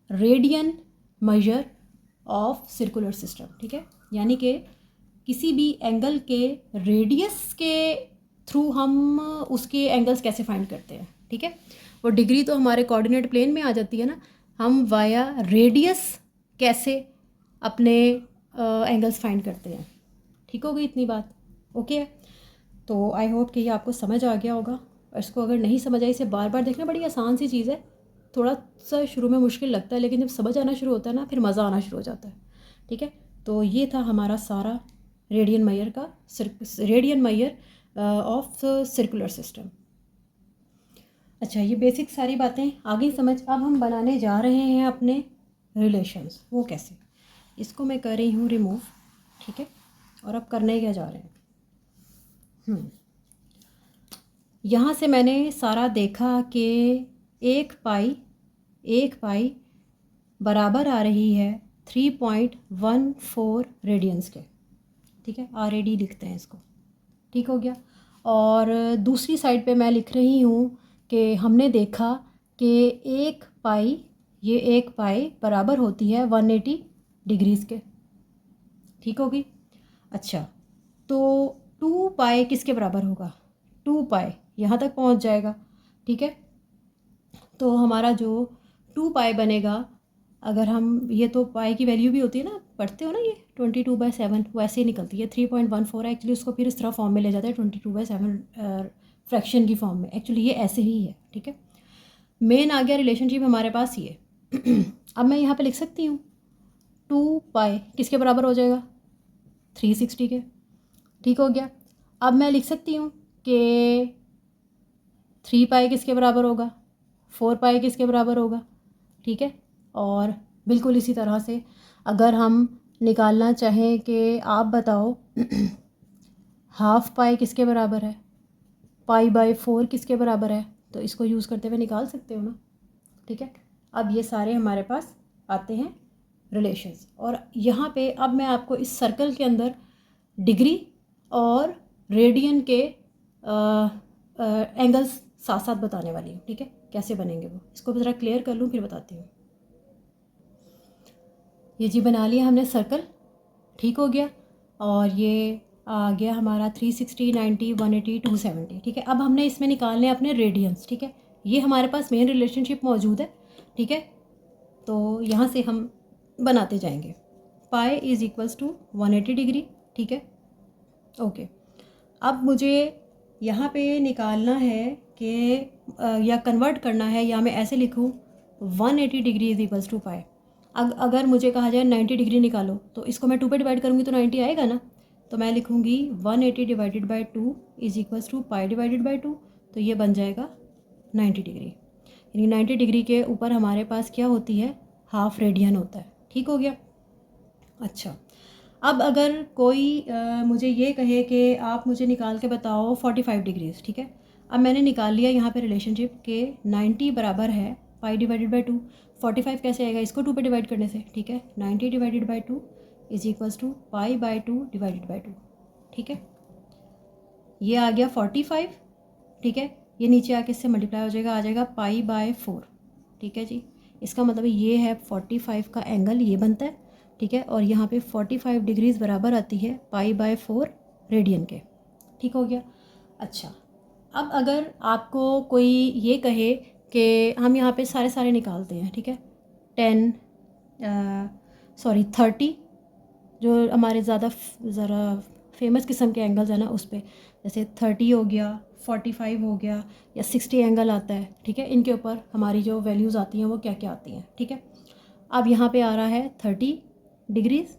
radian major of circular system. ठीक है, यानी कि किसी भी एंगल के रेडियस के थ्रू हम उसके एंगल्स कैसे फाइंड करते हैं। ठीक है, वो डिग्री तो हमारे कोऑर्डिनेट प्लेन में आ जाती है ना, हम वाया रेडियस कैसे अपने एंगल्स फाइंड करते हैं। ठीक हो गई इतनी बात? ओके है, तो आई होप कि ये आपको समझ आ गया होगा। और इसको अगर नहीं समझ आई, इसे बार बार देखना, बड़ी आसान सी चीज़ है, थोड़ा सा शुरू में मुश्किल लगता है, लेकिन जब समझ आना शुरू होता है ना, फिर मज़ा आना शुरू हो जाता है। ठीक है, तो ये था हमारा सारा रेडियन मेजर का radian major of circular system. अच्छा, ये बेसिक सारी बातें आ गई समझ। अब हम बनाने जा रहे हैं अपने रिलेशंस। वो कैसे, इसको मैं कर रही हूँ रिमूव। ठीक है, और अब करने क्या जा रहे हैं, यहाँ से मैंने सारा देखा कि एक पाई बराबर आ रही है 3.14 रेडियंस के। ठीक है, RAD लिखते हैं इसको। ठीक हो गया। और दूसरी साइड पे मैं लिख रही हूँ कि हमने देखा कि एक पाई बराबर होती है 180 डिग्रीज़ के। ठीक होगी। अच्छा, तो 2 पाई किसके बराबर होगा? 2 पाई यहाँ तक पहुँच जाएगा। ठीक है, तो हमारा जो 2 पाई बनेगा, अगर हम, ये तो पाई की वैल्यू भी होती है ना, पढ़ते हो ना, ये 22/7 वैसे ही निकलती है। 3.14 एक्चुअली उसको फिर इस तरह फॉर्म में ले जाता है 22/7 फ्रैक्शन की फॉर्म में। एक्चुअली ये ऐसे ही है। ठीक है, मेन आ गया रिलेशनशिप हमारे पास ये। अब मैं यहाँ पे लिख सकती हूँ 2 पाई किसके बराबर हो जाएगा? 360 के। ठीक हो गया। अब मैं लिख सकती हूँ कि 3 पाई किसके बराबर होगा? 4 पाई किसके बराबर होगा? ठीक है, और बिल्कुल इसी तरह से अगर हम निकालना चाहें कि आप बताओ हाफ पाई किसके बराबर है, पाई/4 किसके बराबर है, तो इसको यूज़ करते हुए निकाल सकते हो ना। ठीक है, अब ये सारे हमारे पास आते हैं रिलेशंस। और यहाँ पे अब मैं आपको इस सर्कल के अंदर डिग्री और रेडियन के एंगल्स साथ साथ बताने वाली हूँ। ठीक है, कैसे बनेंगे वो, इसको ज़रा क्लियर कर लूँ फिर बताती हूँ। ये जी बना लिया हमने सर्कल। ठीक हो गया, और ये आ गया हमारा 360, 90, 180, 270। ठीक है, अब हमने इसमें निकालने अपने रेडियंस। ठीक है, ये हमारे पास मेन रिलेशनशिप मौजूद है। ठीक है, तो यहाँ से हम बनाते जाएंगे। पाई इज़ इक्वल्स टू 180 डिग्री। ठीक है, ओके। अब मुझे यहाँ पे निकालना है कि या कन्वर्ट करना है, या मैं ऐसे लिखूँ 180 डिग्री इज़ इक्वल्स टू पाई। अगर मुझे कहा जाए 90 डिग्री निकालो, तो इसको मैं 2 पे डिवाइड करूँगी तो 90 आएगा ना। तो मैं लिखूँगी 180 divided by 2 is equals to pi divided by 2, तो ये बन जाएगा 90 डिग्री। यानी 90 डिग्री के ऊपर हमारे पास क्या होती है? हाफ रेडियन होता है। ठीक हो गया। अच्छा, अब अगर कोई मुझे ये कहे कि आप मुझे निकाल के बताओ 45 डिग्रीज़। ठीक है, अब मैंने निकाल लिया यहाँ पे रिलेशनशिप के 90 बराबर है पाई डिवाइडेड बाई 2। 45 कैसे आएगा? इसको 2 पे डिवाइड करने से। ठीक है, 90 divided by 2 is equals to पाई/2 डिवाइडेड बाई 2। ठीक है, ये आ गया 45, ठीक है। ये नीचे आके इससे मल्टीप्लाई हो जाएगा, आ जाएगा π/4, ठीक है जी। इसका मतलब ये है 45 का एंगल ये बनता है, ठीक है। और यहाँ पे 45 डिग्रीज़ बराबर आती है π/4 रेडियन के, ठीक हो गया। अच्छा, अब अगर आपको कोई ये कहे कि हम यहाँ पे सारे निकालते हैं, ठीक है, 30 जो हमारे ज़रा फेमस किस्म के एंगल्स हैं ना उस पर, जैसे 30 हो गया, 45 हो गया या 60 एंगल आता है, ठीक है। इनके ऊपर हमारी जो वैल्यूज़ आती हैं वो क्या क्या आती हैं, ठीक है। अब यहाँ पे आ रहा है 30 डिग्रीज़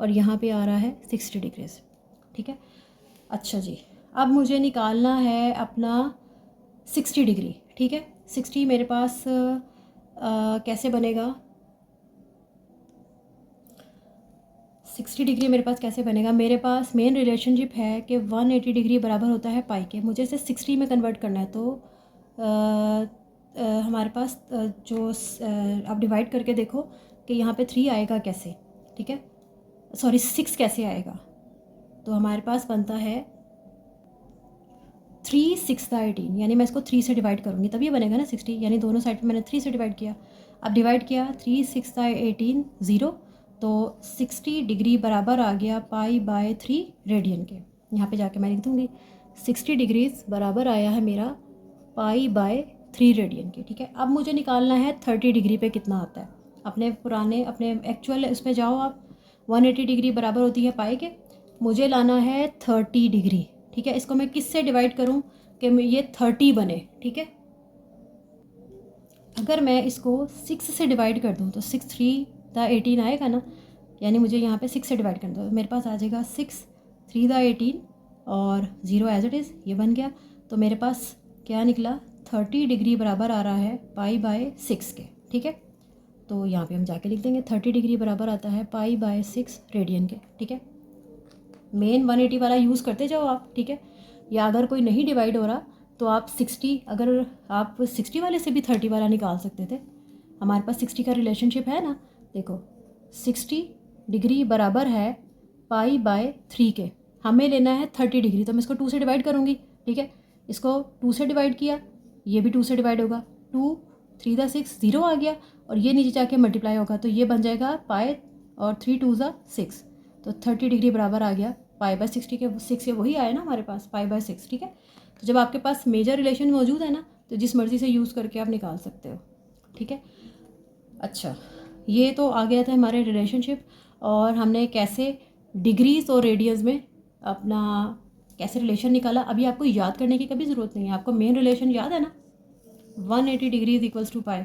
और यहाँ पे आ रहा है 60 डिग्रीज़, ठीक है। अच्छा जी, अब मुझे निकालना है अपना 60 डिग्री, ठीक है। 60 मेरे पास कैसे बनेगा, 60 डिग्री मेरे पास कैसे बनेगा। मेरे पास मेन रिलेशनशिप है कि 180 डिग्री बराबर होता है पाई के। मुझे इसे 60 में कन्वर्ट करना है, तो हमारे पास आप डिवाइड करके देखो कि यहाँ पे 3 आएगा कैसे, ठीक है, सॉरी 6 कैसे आएगा। तो हमारे पास बनता है 3 6 18, यानी मैं इसको 3 से डिवाइड करूँगी तब ये बनेगा ना 60, यानी दोनों साइड पे मैंने 3 से डिवाइड किया। अब डिवाइड किया 3 6 18 0, तो 60 डिग्री बराबर आ गया π/3 रेडियन के। यहाँ पे जाके मैं लिख दूँगी 60 डिग्रीज बराबर आया है मेरा π/3 रेडियन के, ठीक है। अब मुझे निकालना है 30 डिग्री पे कितना आता है। अपने एक्चुअल उस पर जाओ आप, 180 डिग्री बराबर होती है पाई के, मुझे लाना है 30 डिग्री, ठीक है। इसको मैं किस से डिवाइड करूं कि ये 30 बने, ठीक है। अगर मैं इसको 6 से डिवाइड कर दूं तो 6 3 दा 18 आएगा ना, यानी मुझे यहाँ पे 6 से डिवाइड कर दो, मेरे पास आ जाएगा 6 3 दा 18 और 0 एज इट इज़, ये बन गया। तो मेरे पास क्या निकला, 30 डिग्री बराबर आ रहा है π/6 के, ठीक है। तो यहाँ पे हम जाके लिख देंगे 30 डिग्री बराबर आता है π/6 रेडियन के, ठीक है। मेन 180 वाला यूज़ करते जाओ आप, ठीक है। या अगर कोई नहीं डिवाइड हो रहा तो आप 60, अगर आप 60 वाले से भी 30 वाला निकाल सकते थे। हमारे पास 60 का रिलेशनशिप है ना, देखो 60 डिग्री बराबर है π/3 के, हमें लेना है 30 डिग्री, तो मैं इसको 2 से डिवाइड करूँगी, ठीक है। इसको 2 से डिवाइड किया, ये भी 2 से डिवाइड होगा, 2 3 दा 6 0 आ गया, और ये नीचे जाके मल्टीप्लाई होगा, तो ये बन जाएगा पाई और 3 2 दा 6, तो 30 डिग्री बराबर आ गया π/60 के। 6 वही आया ना हमारे पास π/6, ठीक है। तो जब आपके पास मेजर रिलेशन मौजूद है ना, तो जिस मर्ज़ी से यूज़ करके आप निकाल सकते हो, ठीक है। अच्छा, ये तो आ गया था हमारे रिलेशनशिप, और हमने कैसे डिग्रीज और रेडियंस में अपना कैसे रिलेशन निकाला। अभी आपको याद करने की कभी ज़रूरत नहीं है, आपको मेन रिलेशन याद है ना, 180 डिग्रीज इक्वल्स टू पाई।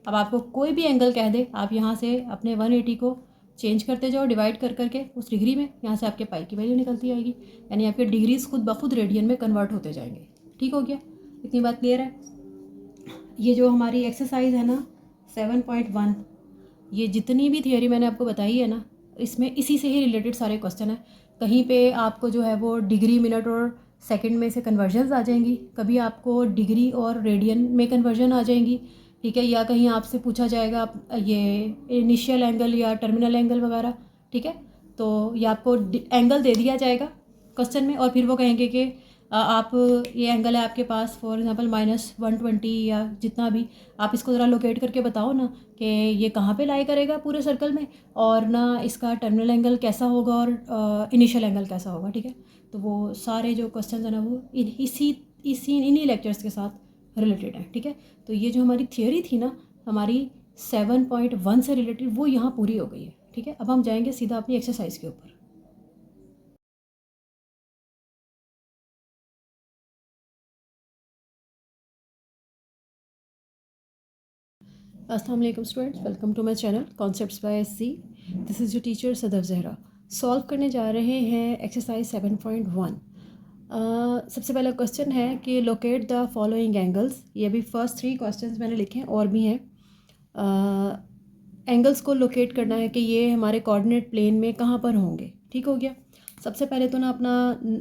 अब आपको कोई भी एंगल कह दे, आप यहाँ से अपने 180 को चेंज करते जाओ डिवाइड कर करके उस डिग्री में, यहाँ से आपके पाई की वैल्यू निकलती आएगी, यानी आपके डिग्रीज खुद ब खुद रेडियन में कन्वर्ट होते जाएंगे, ठीक हो गया। इतनी बात क्लियर है। ये जो हमारी एक्सरसाइज है ना 7.1, ये जितनी भी थियोरी मैंने आपको बताई है ना, इसमें इसी से ही रिलेटेड सारे क्वेश्चन हैं। कहीं पे आपको जो है वो डिग्री मिनट और सेकंड में से कन्वर्जन्स आ जाएंगी, कभी आपको डिग्री और रेडियन में कन्वर्जन आ जाएंगी, ठीक है। या कहीं आपसे पूछा जाएगा ये इनिशियल एंगल या टर्मिनल एंगल वगैरह, ठीक है। तो ये आपको एंगल दे दिया जाएगा क्वेश्चन में, और फिर वो कहेंगे कि आप ये एंगल है आपके पास फॉर एग्जांपल -120 या जितना भी, आप इसको ज़रा लोकेट करके बताओ ना कि ये कहाँ पे लाई करेगा पूरे सर्कल में, और ना इसका टर्मिनल एंगल कैसा होगा और इनिशियल एंगल कैसा होगा, ठीक है। तो वो सारे जो क्वेश्चन हैं ना वो इन्हीं लेक्चर्स के साथ रिलेटेड है, ठीक है। तो ये जो हमारी थियोरी थी ना हमारी 7.1 से रिलेटेड, वो यहाँ पूरी हो गई है, ठीक है। अब हम जाएंगे सीधा अपनी एक्सरसाइज के ऊपर। अस्सलाम वालेकुम students, welcome to my channel concepts by SC. This is your teacher Sadaf Zahra. Solve करने जा रहे हैं एक्सरसाइज 7.1। सबसे पहला क्वेश्चन है कि लोकेट द फॉलोइंग एंगल्स। ये अभी फर्स्ट 3 क्वेश्चंस मैंने लिखे हैं, और भी हैं। एंगल्स को लोकेट करना है कि ये हमारे कोऑर्डिनेट प्लेन में कहाँ पर होंगे, ठीक हो गया। सबसे पहले तो ना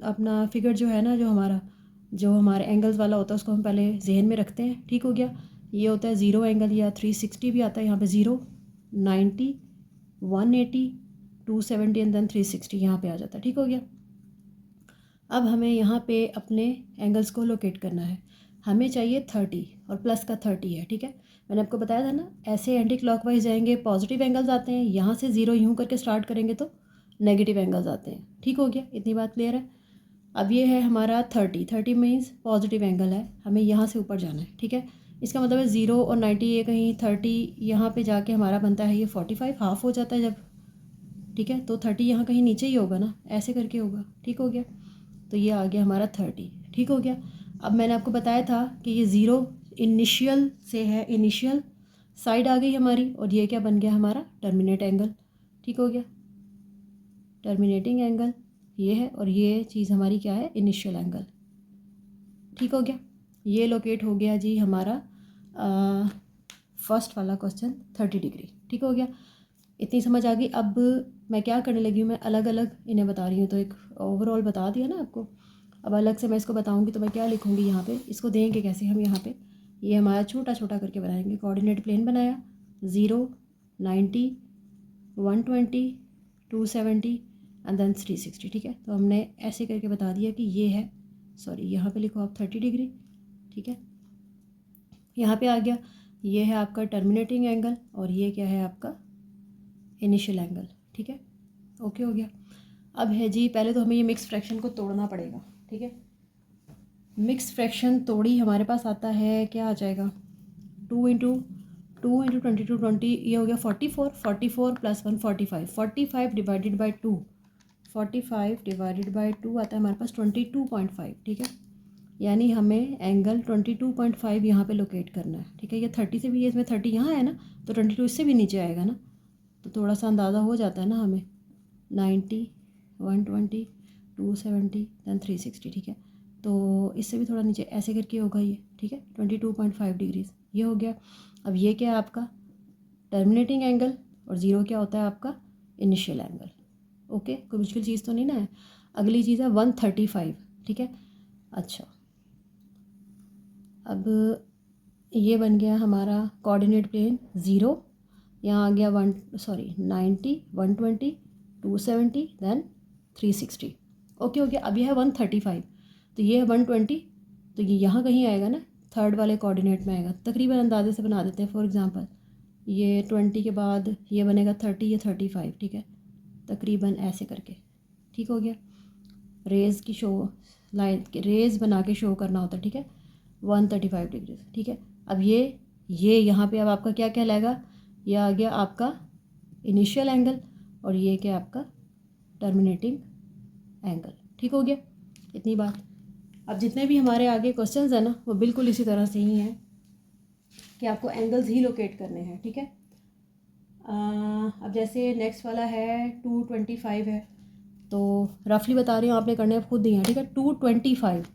अपना फिगर जो है ना, जो हमारे एंगल्स वाला होता है उसको हम पहले जहन में रखते हैं, ठीक हो गया। ये होता है 0 एंगल, या 360 भी आता है यहाँ पे, 0 90 180 270 एंड देन 360 यहाँ पे आ जाता है, ठीक हो गया। अब हमें यहाँ पे अपने एंगल्स को लोकेट करना है। हमें चाहिए 30 और प्लस का 30 है, ठीक है। मैंने आपको बताया था ना, ऐसे एंटी क्लॉकवाइज जाएंगे पॉजिटिव एंगल्स आते हैं, यहाँ से 0 यूँ करके स्टार्ट करेंगे तो नेगेटिव एंगल्स आते हैं। ठीक हो गया, इतनी बात क्लियर है। अब ये है हमारा 30 मीन्स पॉजिटिव एंगल है, हमें यहाँ से ऊपर जाना है, ठीक है। इसका मतलब है 0 और 90 ये कहीं 30 यहाँ पे जाके हमारा बनता है ये 45, हाफ हो जाता है जब, ठीक है। तो 30 यहाँ कहीं नीचे ही होगा ना, ऐसे करके होगा। ठीक हो गया, तो ये आ गया हमारा 30। ठीक हो गया। अब मैंने आपको बताया था कि ये 0 इनिशियल से है, इनिशियल साइड आ गई हमारी, और ये क्या बन गया हमारा टर्मिनेट एंगल। ठीक हो गया, टर्मिनेटिंग एंगल ये है, और ये चीज़ हमारी क्या है, इनिशियल एंगल। ठीक हो गया, ये लोकेट हो गया जी हमारा फर्स्ट वाला क्वेश्चन 30 डिग्री। ठीक हो गया, इतनी समझ आ गई। अब मैं क्या करने लगी हूँ, मैं अलग अलग इन्हें बता रही हूँ, तो एक ओवरऑल बता दिया ना आपको। अब अलग से मैं इसको बताऊँगी तो मैं क्या लिखूँगी यहाँ पे, इसको देंगे कैसे हम यहाँ पे, ये हमारा छोटा छोटा करके बनाएंगे। कोऑर्डिनेट प्लेन बनाया, 0, 90, 120, 270 एंड देन 360। ठीक है, तो हमने ऐसे करके बता दिया कि ये है, सॉरी यहाँ पे लिखो आप 30 डिग्री। ठीक है, यहाँ पे आ गया, ये है आपका टर्मिनेटिंग एंगल, और ये क्या है आपका इनिशियल एंगल। ठीक है, ओके हो गया। अब है जी, पहले तो हमें ये मिक्स फ्रैक्शन को तोड़ना पड़ेगा। ठीक है, मिक्स फ्रैक्शन तोड़ी हमारे पास आता है, क्या आ जाएगा, 2 इंटू 22 20, ये हो गया 44, 44 plus 1 45, 45 divided by 2, 45 divided by 2 आता है हमारे पास 22.5। ठीक है, यानी हमें एंगल 22.5 यहाँ पे लोकेट करना है। ठीक है, ये 30 से भी, ये इसमें 30 यहाँ है ना, तो 22 इससे भी नीचे आएगा ना, तो थोड़ा सा अंदाज़ा हो जाता है ना हमें। 90, 120, 270 दैन 360। ठीक है, तो इससे भी थोड़ा नीचे ऐसे करके होगा ये। ठीक है, 22.5 डिग्रीज ये हो गया। अब ये क्या है आपका टर्मिनेटिंग एंगल, और 0 क्या होता है आपका इनिशियल एंगल। ओके, कोई मुश्किल चीज़ तो नहीं ना है। अगली चीज़ है 135। ठीक है, अच्छा अब ये बन गया हमारा कोऑर्डिनेट प्लेन 0, यहाँ आ गया 90, 120, 270 दैन 360। ओके हो गया। अब ये है 135, तो ये है 120, तो ये यहाँ कहीं आएगा ना, थर्ड वाले कोऑर्डिनेट में आएगा। तकरीबन अंदाजे से बना देते हैं, फॉर एग्जांपल ये 20 के बाद ये बनेगा 30, ये 35। ठीक है, तकरीबन ऐसे करके। ठीक हो गया, रेज़ की शो लाइन रेज़ बना के शो करना होता है। ठीक है, 135 डिग्री। ठीक है, अब ये यहाँ पे अब आपका क्या कहलाएगा, ये आ गया आपका इनिशियल एंगल, और ये क्या आपका टर्मिनेटिंग एंगल। ठीक हो गया, इतनी बात। अब जितने भी हमारे आगे क्वेश्चंस हैं ना, वो बिल्कुल इसी तरह से ही हैं कि आपको एंगल्स ही लोकेट करने हैं। ठीक है, अब जैसे नेक्स्ट वाला है 225 है, तो रफली बता रही हूँ, आपने करने खुद दिए हैं। ठीक है, 225,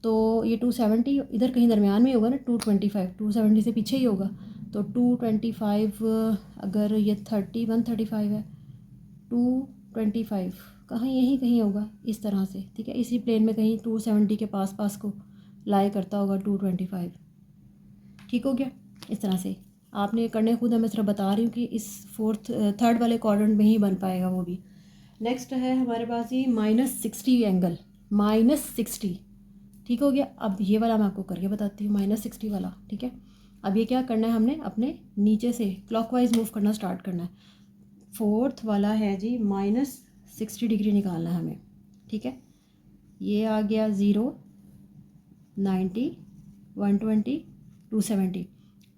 तो ये 270 इधर कहीं दरमियान में होगा ना, 225 270 से पीछे ही होगा, तो 225 अगर ये 135 है, 225 कहाँ यहीं कहीं होगा इस तरह से। ठीक है, इसी प्लेन में कहीं 270 के पास पास को लाई करता होगा 225। ठीक हो गया, इस तरह से आपने करने खुद है, मैं सिर्फ बता रही हूँ कि इस थर्ड वाले क्वाड्रेंट में ही बन पाएगा वो भी। नेक्स्ट है हमारे पास ये -60 एंगल, -60। ठीक हो गया, अब ये वाला मैं आपको करके बताती हूँ, -60 वाला। ठीक है, अब ये क्या करना है, हमने अपने नीचे से क्लॉकवाइज मूव करना स्टार्ट करना है। फोर्थ वाला है जी -60 डिग्री निकालना है हमें। ठीक है, ये आ गया 0, 90, 120, 270।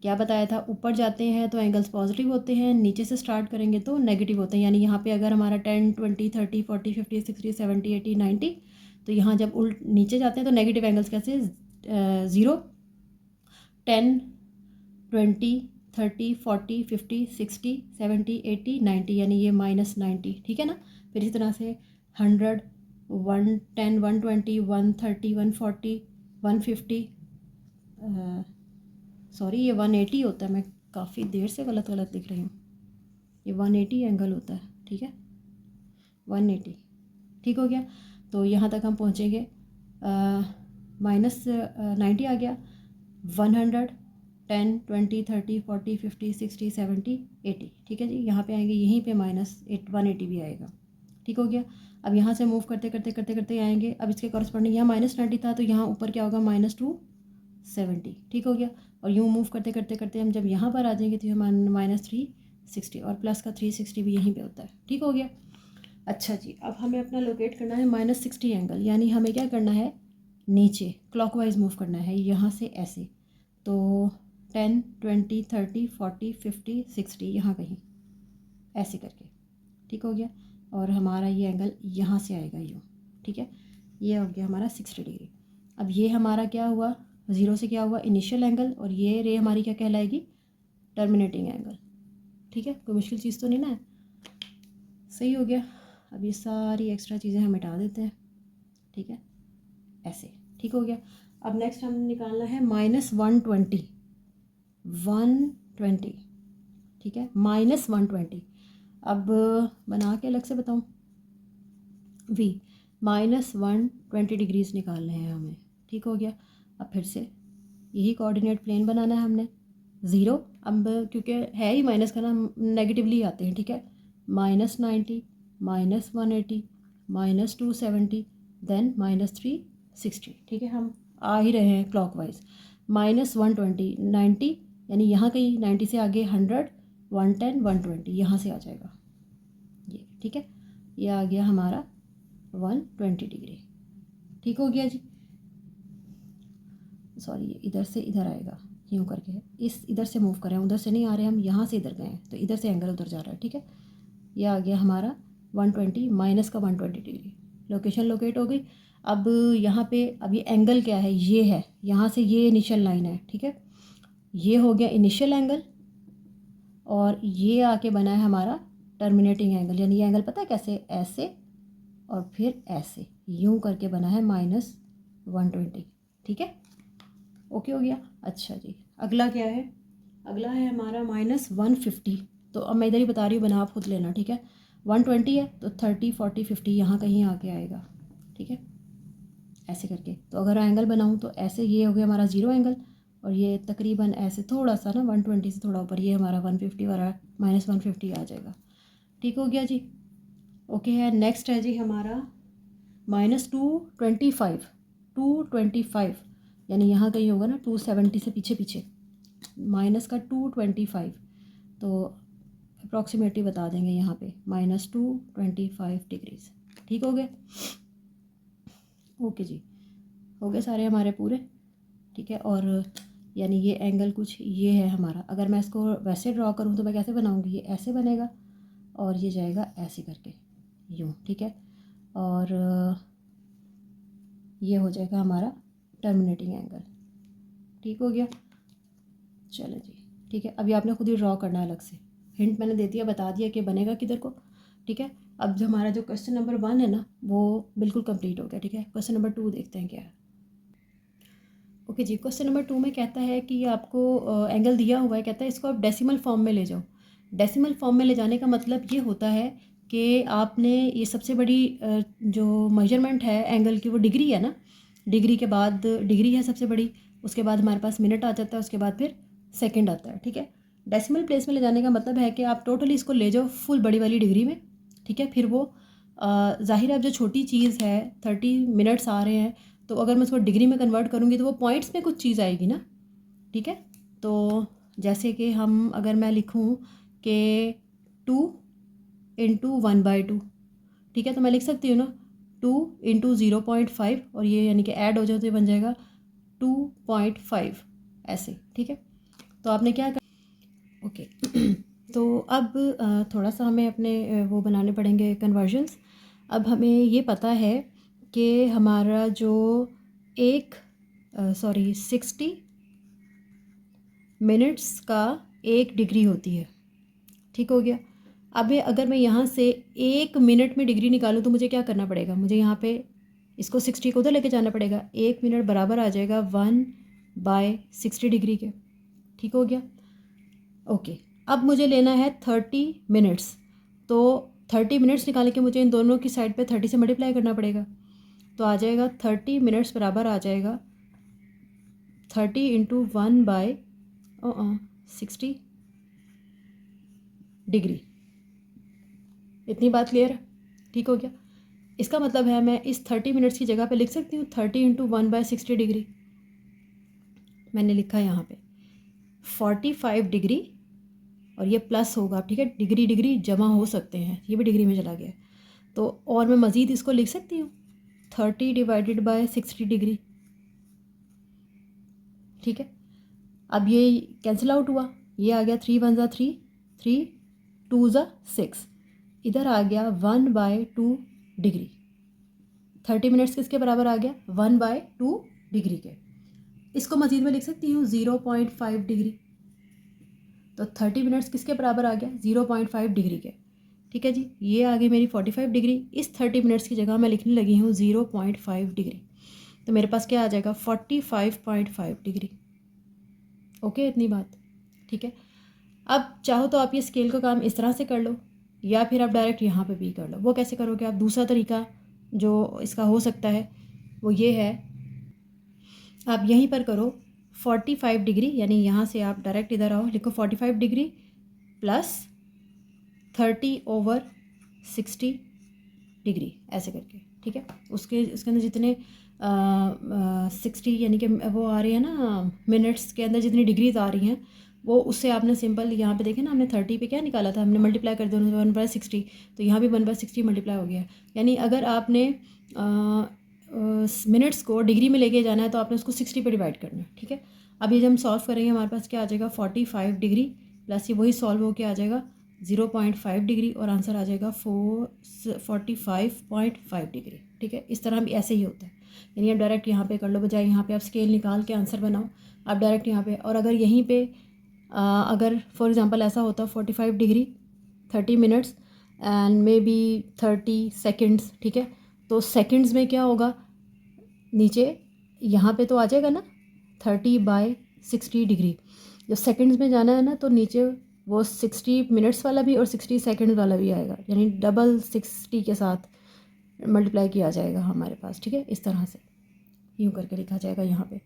क्या बताया था, ऊपर जाते हैं तो एंगल्स पॉजिटिव होते हैं, नीचे से स्टार्ट करेंगे तो नेगेटिव होते हैं। यानी यहाँ पे अगर हमारा 10, 20, 30, 40, 50, 60, 70, 80, 90, तो यहाँ जब नीचे जाते हैं तो नेगेटिव एंगल्स कैसे, 0, 10, 20, 30, 40, 50, 60, 70, 80, 90, यानी ये -90। ठीक है ना, फिर इसी तरह से 100, 110, 120, 130, 140, 150, सॉरी ये 180 होता है, मैं काफ़ी देर से गलत लिख रही हूँ, ये 180 एंगल होता है। ठीक है, 180। ठीक हो गया, तो यहाँ तक हम पहुँचेंगे, -90 आ गया, 100, 10, 20, 30, 40, 50, 60, 70, 80। ठीक है जी, यहाँ पे आएंगे, यहीं पे -180 भी आएगा। ठीक हो गया, अब यहाँ से मूव करते करते करते करते आएंगे। अब इसके कॉरस्पॉन्डिंग यहाँ -90 था, तो यहाँ ऊपर क्या होगा, -2 70, ठीक हो गया। और यूँ मूव करते करते करते हम जब यहाँ पर आ जाएंगे तो हमारा -360 और प्लस का 360 भी यहीं पे होता है, ठीक हो गया। अच्छा जी, अब हमें अपना लोकेट करना है -60 एंगल, यानी हमें क्या करना है, नीचे क्लॉकवाइज मूव करना है यहाँ से ऐसे। तो 10, 20, 30, 40, 50, 60 यहाँ कहीं ऐसे करके, ठीक हो गया। और हमारा ये एंगल यहाँ से आएगा यूँ, ठीक है। ये हो गया हमारा 60 डिग्री। अब ये हमारा क्या हुआ, 0 से क्या हुआ, इनिशियल एंगल, और ये रे हमारी क्या कहलाएगी, टर्मिनेटिंग एंगल, ठीक है। कोई मुश्किल चीज़ तो नहीं ना है, सही हो गया। अब ये सारी एक्स्ट्रा चीज़ें हम मिटा देते हैं, ठीक है, ऐसे, ठीक हो गया। अब नेक्स्ट हम निकालना है -120, 120, ठीक है, -120। अब बना के अलग से बताऊँ, v -120 डिग्रीज निकालने हैं हमें, ठीक हो गया। अब फिर से यही कोऑर्डिनेट प्लेन बनाना है हमने, 0, अब क्योंकि है ही माइनस का ना, नेगेटिवली आते हैं, ठीक है। -90, -180, -270, देन -360, ठीक है। हम आ ही रहे हैं क्लॉकवाइज। -120, 90, यानी यहाँ कहीं 90 से आगे 100, 110, 120 यहाँ से आ जाएगा ये, ठीक है। ये आ गया हमारा 120 डिग्री, ठीक हो गया जी। सॉरी, ये इधर से इधर आएगा, यूँ करके इस इधर से मूव कर रहे हैं, उधर से नहीं आ रहे हम, यहाँ से इधर गए हैं तो इधर से एंगल उधर जा रहा है, ठीक है। ये आ गया हमारा 120 माइनस का 120 डिग्री, लोकेशन लोकेट हो गई। अब यहाँ पे अब ये एंगल क्या है, ये है, यहाँ से ये इनिशियल लाइन है, ठीक है। ये हो गया इनिशियल एंगल, और ये आके बना है हमारा टर्मिनेटिंग एंगल, यानी ये एंगल पता है कैसे, ऐसे और फिर ऐसे यूँ करके बना है -120, ठीक है। ओके हो गया। अच्छा जी, अगला क्या है, अगला है हमारा -150। तो अब मैं इधर ही बता रही हूँ, बना आप खुद लेना, ठीक है। 120 है तो 30, 40, 50 यहाँ कहीं आके आएगा, ठीक है, ऐसे करके। तो अगर एंगल बनाऊँ तो ऐसे, ये हो गया हमारा 0 एंगल, और ये तकरीबन ऐसे थोड़ा सा ना 120 से थोड़ा ऊपर, ये हमारा 150 वाला -150 आ जाएगा, ठीक हो गया जी। ओके है, नेक्स्ट है जी हमारा -225, 225, यानी यहाँ कहीं होगा ना 270 से पीछे पीछे, माइनस का 225, तो अप्रॉक्सीमेटली बता देंगे यहाँ पे -225 डिग्रीज, ठीक हो गए। ओके जी, हो गए सारे हमारे पूरे, ठीक है। और यानी ये एंगल कुछ ये है हमारा, अगर मैं इसको वैसे ड्रॉ करूँ तो मैं कैसे बनाऊँगी, ये ऐसे बनेगा और ये जाएगा ऐसे करके यूँ, ठीक है। और ये हो जाएगा हमारा टर्मिनेटिंग एंगल, ठीक हो गया। चलो जी, ठीक है। अभी आपने खुद ही ड्रॉ करना है अलग से, हिंट मैंने दे दिया, बता दिया कि बनेगा किधर को, ठीक है। अब जो हमारा जो क्वेश्चन नंबर 1 है ना, वो बिल्कुल कंप्लीट हो गया, ठीक है। क्वेश्चन नंबर 2 देखते हैं क्या है। ओके जी, क्वेश्चन नंबर 2 में कहता है कि आपको एंगल दिया हुआ है, कहता है इसको आप डेसिमल फॉर्म में ले जाओ। डेसिमल फॉर्म में ले जाने का मतलब ये होता है कि आपने ये सबसे बड़ी जो मेजरमेंट है एंगल की, वो डिग्री है ना, डिग्री के बाद डिग्री है सबसे बड़ी, उसके बाद हमारे पास मिनट आ जाता है, उसके बाद फिर सेकंड आता है, ठीक है। डेसिमल प्लेस में ले जाने का मतलब है कि आप टोटली इसको ले जाओ फुल बड़ी वाली डिग्री में, ठीक है। फिर वो ज़ाहिर है अब जो छोटी चीज़ है 30 मिनट्स आ रहे हैं, तो अगर मैं उसको डिग्री में कन्वर्ट करूँगी तो वो पॉइंट्स में कुछ चीज़ आएगी ना, ठीक है। तो जैसे कि हम अगर मैं लिखूँ कि 2 × 1/2, ठीक है, तो मैं लिख सकती हूँ ना 2 × 0.5, और ये यानी कि ऐड हो जाए तो ये बन जाएगा 2.5 ऐसे, ठीक है। तो आपने क्या कर, ओके तो अब थोड़ा सा हमें अपने वो बनाने पड़ेंगे कन्वर्जन्स। अब हमें ये पता है कि हमारा जो 60 मिनट्स का 1 डिग्री होती है, ठीक हो गया। अब ये अगर मैं यहाँ से 1 मिनट में डिग्री निकालूँ तो मुझे क्या करना पड़ेगा, मुझे यहाँ पे इसको 60 को उधर लेके जाना पड़ेगा, 1 मिनट बराबर आ जाएगा 1/60 डिग्री के, ठीक हो गया। ओके, अब मुझे लेना है 30 मिनट्स, तो 30 मिनट्स निकालने के मुझे इन दोनों की साइड पे 30 से मल्टीप्लाई करना पड़ेगा, तो आ जाएगा 30 मिनट्स बराबर आ जाएगा 30 × 1/60 डिग्री। इतनी बात क्लियर है, ठीक हो गया। इसका मतलब है मैं इस 30 मिनट्स की जगह पे लिख सकती हूँ 30 × 1/60 डिग्री, मैंने लिखा यहाँ पे 45 डिग्री और ये प्लस होगा, ठीक है, डिग्री डिग्री जमा हो सकते हैं, ये भी डिग्री में चला गया। तो और मैं मज़ीद इसको लिख सकती हूँ 30 डिवाइडेड बाय 60 डिग्री, ठीक है। अब ये कैंसिल आउट हुआ, ये आ गया 3 1 3, 3 2 6, इधर आ गया 1/2 डिग्री। 30 मिनट्स किसके बराबर आ गया? 1/2 डिग्री के। इसको मज़ीद में लिख सकती हूँ 0.5 डिग्री। तो 30 मिनट्स किसके बराबर आ गया? 0.5 डिग्री के, ठीक है जी। ये आ गई मेरी 45 डिग्री। इस 30 मिनट्स की जगह मैं लिखने लगी हूँ 0.5 डिग्री, तो मेरे पास क्या आ जाएगा? 45.5 डिग्री। ओके, इतनी बात, ठीक है। अब चाहो तो आप ये स्केल का काम इस तरह से कर लो, या फिर आप डायरेक्ट यहाँ पे भी कर लो। वो कैसे करोगे आप? दूसरा तरीका जो इसका हो सकता है वो ये है, आप यहीं पर करो 45 डिग्री, यानी यहाँ से आप डायरेक्ट इधर आओ, लिखो 45 डिग्री प्लस 30/60 डिग्री, ऐसे करके, ठीक है। उसके अंदर जितने 60 यानी कि वो आ रही है ना मिनट्स के अंदर जितनी डिग्रीज आ रही हैं, वो उससे आपने सिंपल यहाँ पे देखें ना, हमने 30 पे क्या निकाला था, हमने मल्टीप्लाई कर दिया 1/60, तो यहाँ भी 1/60 मल्टीप्लाई हो गया। यानी अगर आपने मिनट्स को डिग्री में लेके जाना है तो आपने उसको 60 पे डिवाइड करना है, ठीक है। अब ये जब हम सॉल्व करेंगे हमारे पास क्या आ जाएगा? 45 डिग्री प्लस ये वही सॉल्व होके आ जाएगा 0.5 डिग्री, और आंसर आ जाएगा 45.5 डिग्री, ठीक है। इस तरह भी ऐसे ही होता है, यानी आप डायरेक्ट यहाँ पे कर लो, बजाय यहाँ पे आप स्केल निकाल के आंसर बनाओ, आप डायरेक्ट यहाँ पे। और अगर यहीं पे अगर फॉर एग्जांपल ऐसा होता 45 degree 30 minutes and may be 30 seconds, ठीक है, तो सेकेंड्स में क्या होगा? नीचे यहाँ पे तो आ जाएगा ना 30/60 डिग्री। जब सेकेंड्स में जाना है ना, तो नीचे वो 60 मिनट्स वाला भी और 60 सेकेंड वाला भी आएगा, यानी डबल 60 के साथ मल्टीप्लाई किया जाएगा हमारे पास, ठीक है। इस तरह से यूँ करके लिखा जाएगा यहाँ पे।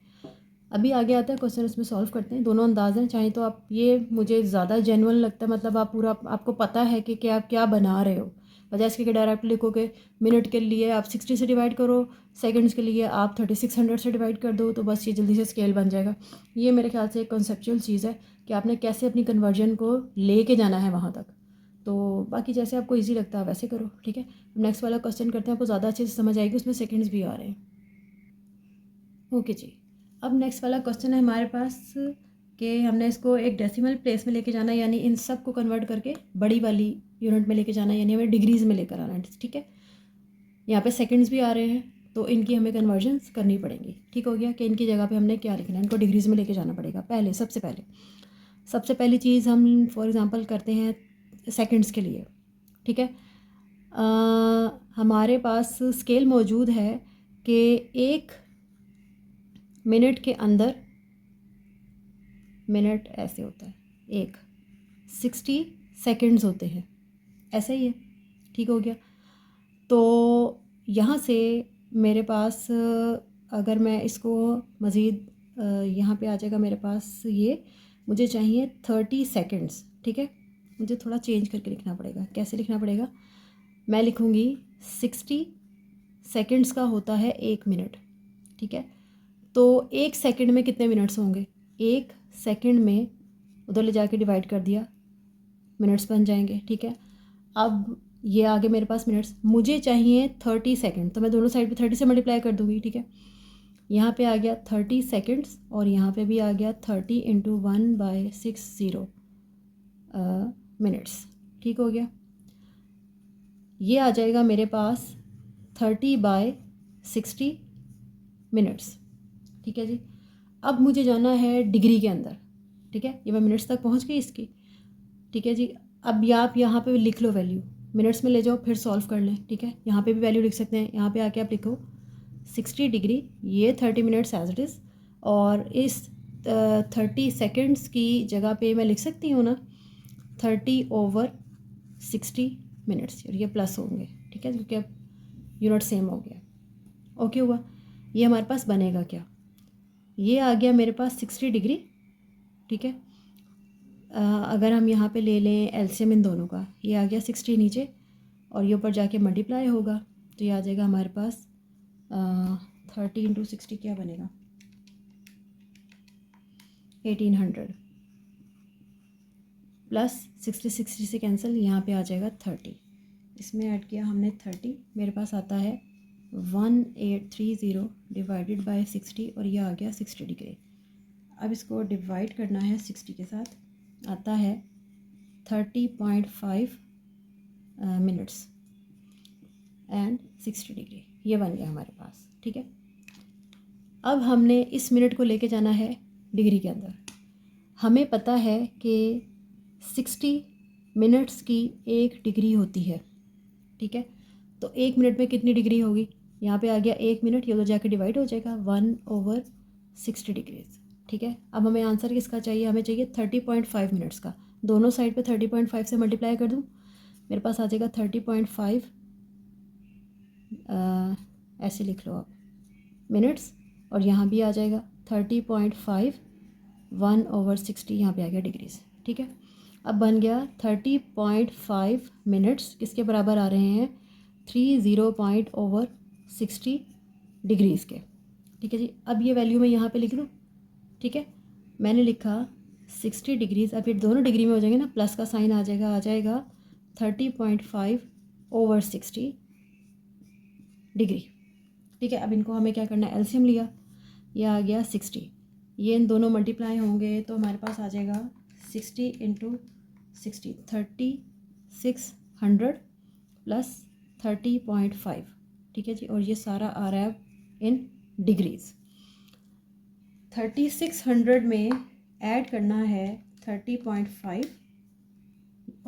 अभी आगे आता है क्वेश्चन, उसमें सॉल्व करते हैं। दोनों अंदाज हैं, चाहे तो आप, ये मुझे ज़्यादा जेन्युइन लगता है, मतलब आप पूरा आपको पता है कि आप क्या बना रहे हो, बजाय इसके कि डायरेक्ट लिखो कि मिनट के लिए आप 60 से डिवाइड करो, सेकंड्स के लिए आप 3600 से डिवाइड कर दो, तो बस ये जल्दी से स्केल बन जाएगा। ये मेरे ख्याल से एक कॉन्सेप्चुअल चीज़ है कि आपने कैसे अपनी कन्वर्जन को लेके जाना है वहाँ तक। तो बाकी जैसे आपको ईजी लगता है वैसे करो, ठीक है। नेक्स्ट वाला क्वेश्चन करते हैं, आपको ज़्यादा अच्छे से समझ आएगी, उसमें सेकेंड्स भी आ रहे हैं। ओके जी, अब नेक्स्ट वाला क्वेश्चन है हमारे पास कि हमने इसको एक डेसिमल प्लेस में लेके जाना है, यानी इन सब को कन्वर्ट करके बड़ी वाली यूनिट में लेके जाना है, यानी हमें डिग्रीज़ में लेकर आना है, ठीक है। यहाँ पे सेकंड्स भी आ रहे हैं, तो इनकी हमें कन्वर्जन्स करनी पड़ेंगी, ठीक हो गया। कि इनकी जगह पे हमने क्या लिखना है, इनको डिग्रीज़ में लेके जाना पड़ेगा। सबसे पहली चीज़ हम फॉर एग्ज़ाम्पल करते हैं सेकंड्स के लिए, ठीक है। हमारे पास स्केल मौजूद है कि 1 मिनट के अंदर, मिनट ऐसे होता है, 60 सेकंड्स होते हैं, ऐसा ही है, ठीक हो गया। तो यहाँ से मेरे पास अगर मैं इसको मज़ीद यहाँ पे आ जाएगा मेरे पास, ये मुझे चाहिए 30 सेकंड्स, ठीक है। मुझे थोड़ा चेंज करके लिखना पड़ेगा। कैसे लिखना पड़ेगा? मैं लिखूँगी 60 सेकंड्स का होता है 1 मिनट, ठीक है। तो 1 सेकंड में कितने मिनट्स होंगे? 1 सेकंड में उधर ले जाके डिवाइड कर दिया, मिनट्स बन जाएंगे, ठीक है। अब ये आगे मेरे पास मिनट्स, मुझे चाहिए 30 सेकंड, तो मैं दोनों साइड पे 30 से मल्टीप्लाई कर दूँगी, ठीक है। यहाँ पे आ गया 30 सेकंड्स और यहाँ पे भी आ गया 30 × 1/60 मिनट्स, ठीक हो गया। ये आ जाएगा मेरे पास 30/60 मिनट्स, ठीक है जी। अब मुझे जाना है डिग्री के अंदर, ठीक है। ये मैं मिनट्स तक पहुँच गई इसकी, ठीक है जी। अब आप यहाँ पे लिख लो वैल्यू, मिनट्स में ले जाओ, फिर सॉल्व कर लें, ठीक है। यहाँ पे भी वैल्यू लिख सकते हैं। यहाँ पे आके आप लिखो 60 डिग्री, ये 30 मिनट्स एज इट इज़, और इस 30 सेकंड्स की जगह पे मैं लिख सकती हूँ ना 30/60 मिनट्स, और ये प्लस होंगे, ठीक है, क्योंकि अब यूनिट सेम हो गया। ओके हुआ। ये हमारे पास बनेगा क्या? ये आ गया मेरे पास 60 डिग्री, ठीक है। अगर हम यहाँ पे ले लें एलसीएम इन दोनों का, ये आ गया 60 नीचे और ये ऊपर जाके मल्टीप्लाई होगा, तो ये आ जाएगा हमारे पास 30 × 60 क्या बनेगा? 1800 प्लस 60 से कैंसिल, यहाँ पे आ जाएगा 30, इसमें ऐड किया हमने 30, मेरे पास आता है 1830 डिवाइडेड बाय 60 और ये आ गया 60 डिग्री। अब इसको डिवाइड करना है 60 के साथ, आता है 30.5 मिनट्स एंड 60 डिग्री, ये बन गया हमारे पास। ठीक है, अब हमने इस मिनट को लेके जाना है डिग्री के अंदर। हमें पता है कि 60 मिनट्स की 1 डिग्री होती है। ठीक है, तो 1 मिनट में कितनी डिग्री होगी, यहाँ पे आ गया 1 मिनट, ये तो जाके डिवाइड हो जाएगा 1/60 डिग्रीज। ठीक है, अब हमें आंसर किसका चाहिए, हमें चाहिए 30.5 मिनट्स का। दोनों साइड पे 30.5 से मल्टीप्लाई कर दूँ, मेरे पास आ जाएगा 30.5, ऐसे लिख लो आप, मिनट्स, और यहाँ भी आ जाएगा 30.5, 1/60 यहाँ पे आ गया डिग्रीज। ठीक है, अब बन गया 30.5 मिनट्स किसके बराबर आ रहे हैं, 30/60 डिग्रीज़ के। ठीक है जी, अब ये वैल्यू मैं यहाँ पे लिख दूँ। ठीक है, मैंने लिखा 60 डिग्रीज़, अब ये दोनों डिग्री में हो जाएंगे ना, प्लस का साइन आ जाएगा 30.5/60 डिग्री। ठीक है, अब इनको हमें क्या करना है, एलसीएम लिया, ये आ गया 60, ये इन दोनों मल्टीप्लाई होंगे तो हमारे पास आ जाएगा 60 × 60, 3600 प्लस 30.5। ठीक है जी, और ये सारा आ रहा है इन डिग्रीज़। 3600 में ऐड करना है 30.5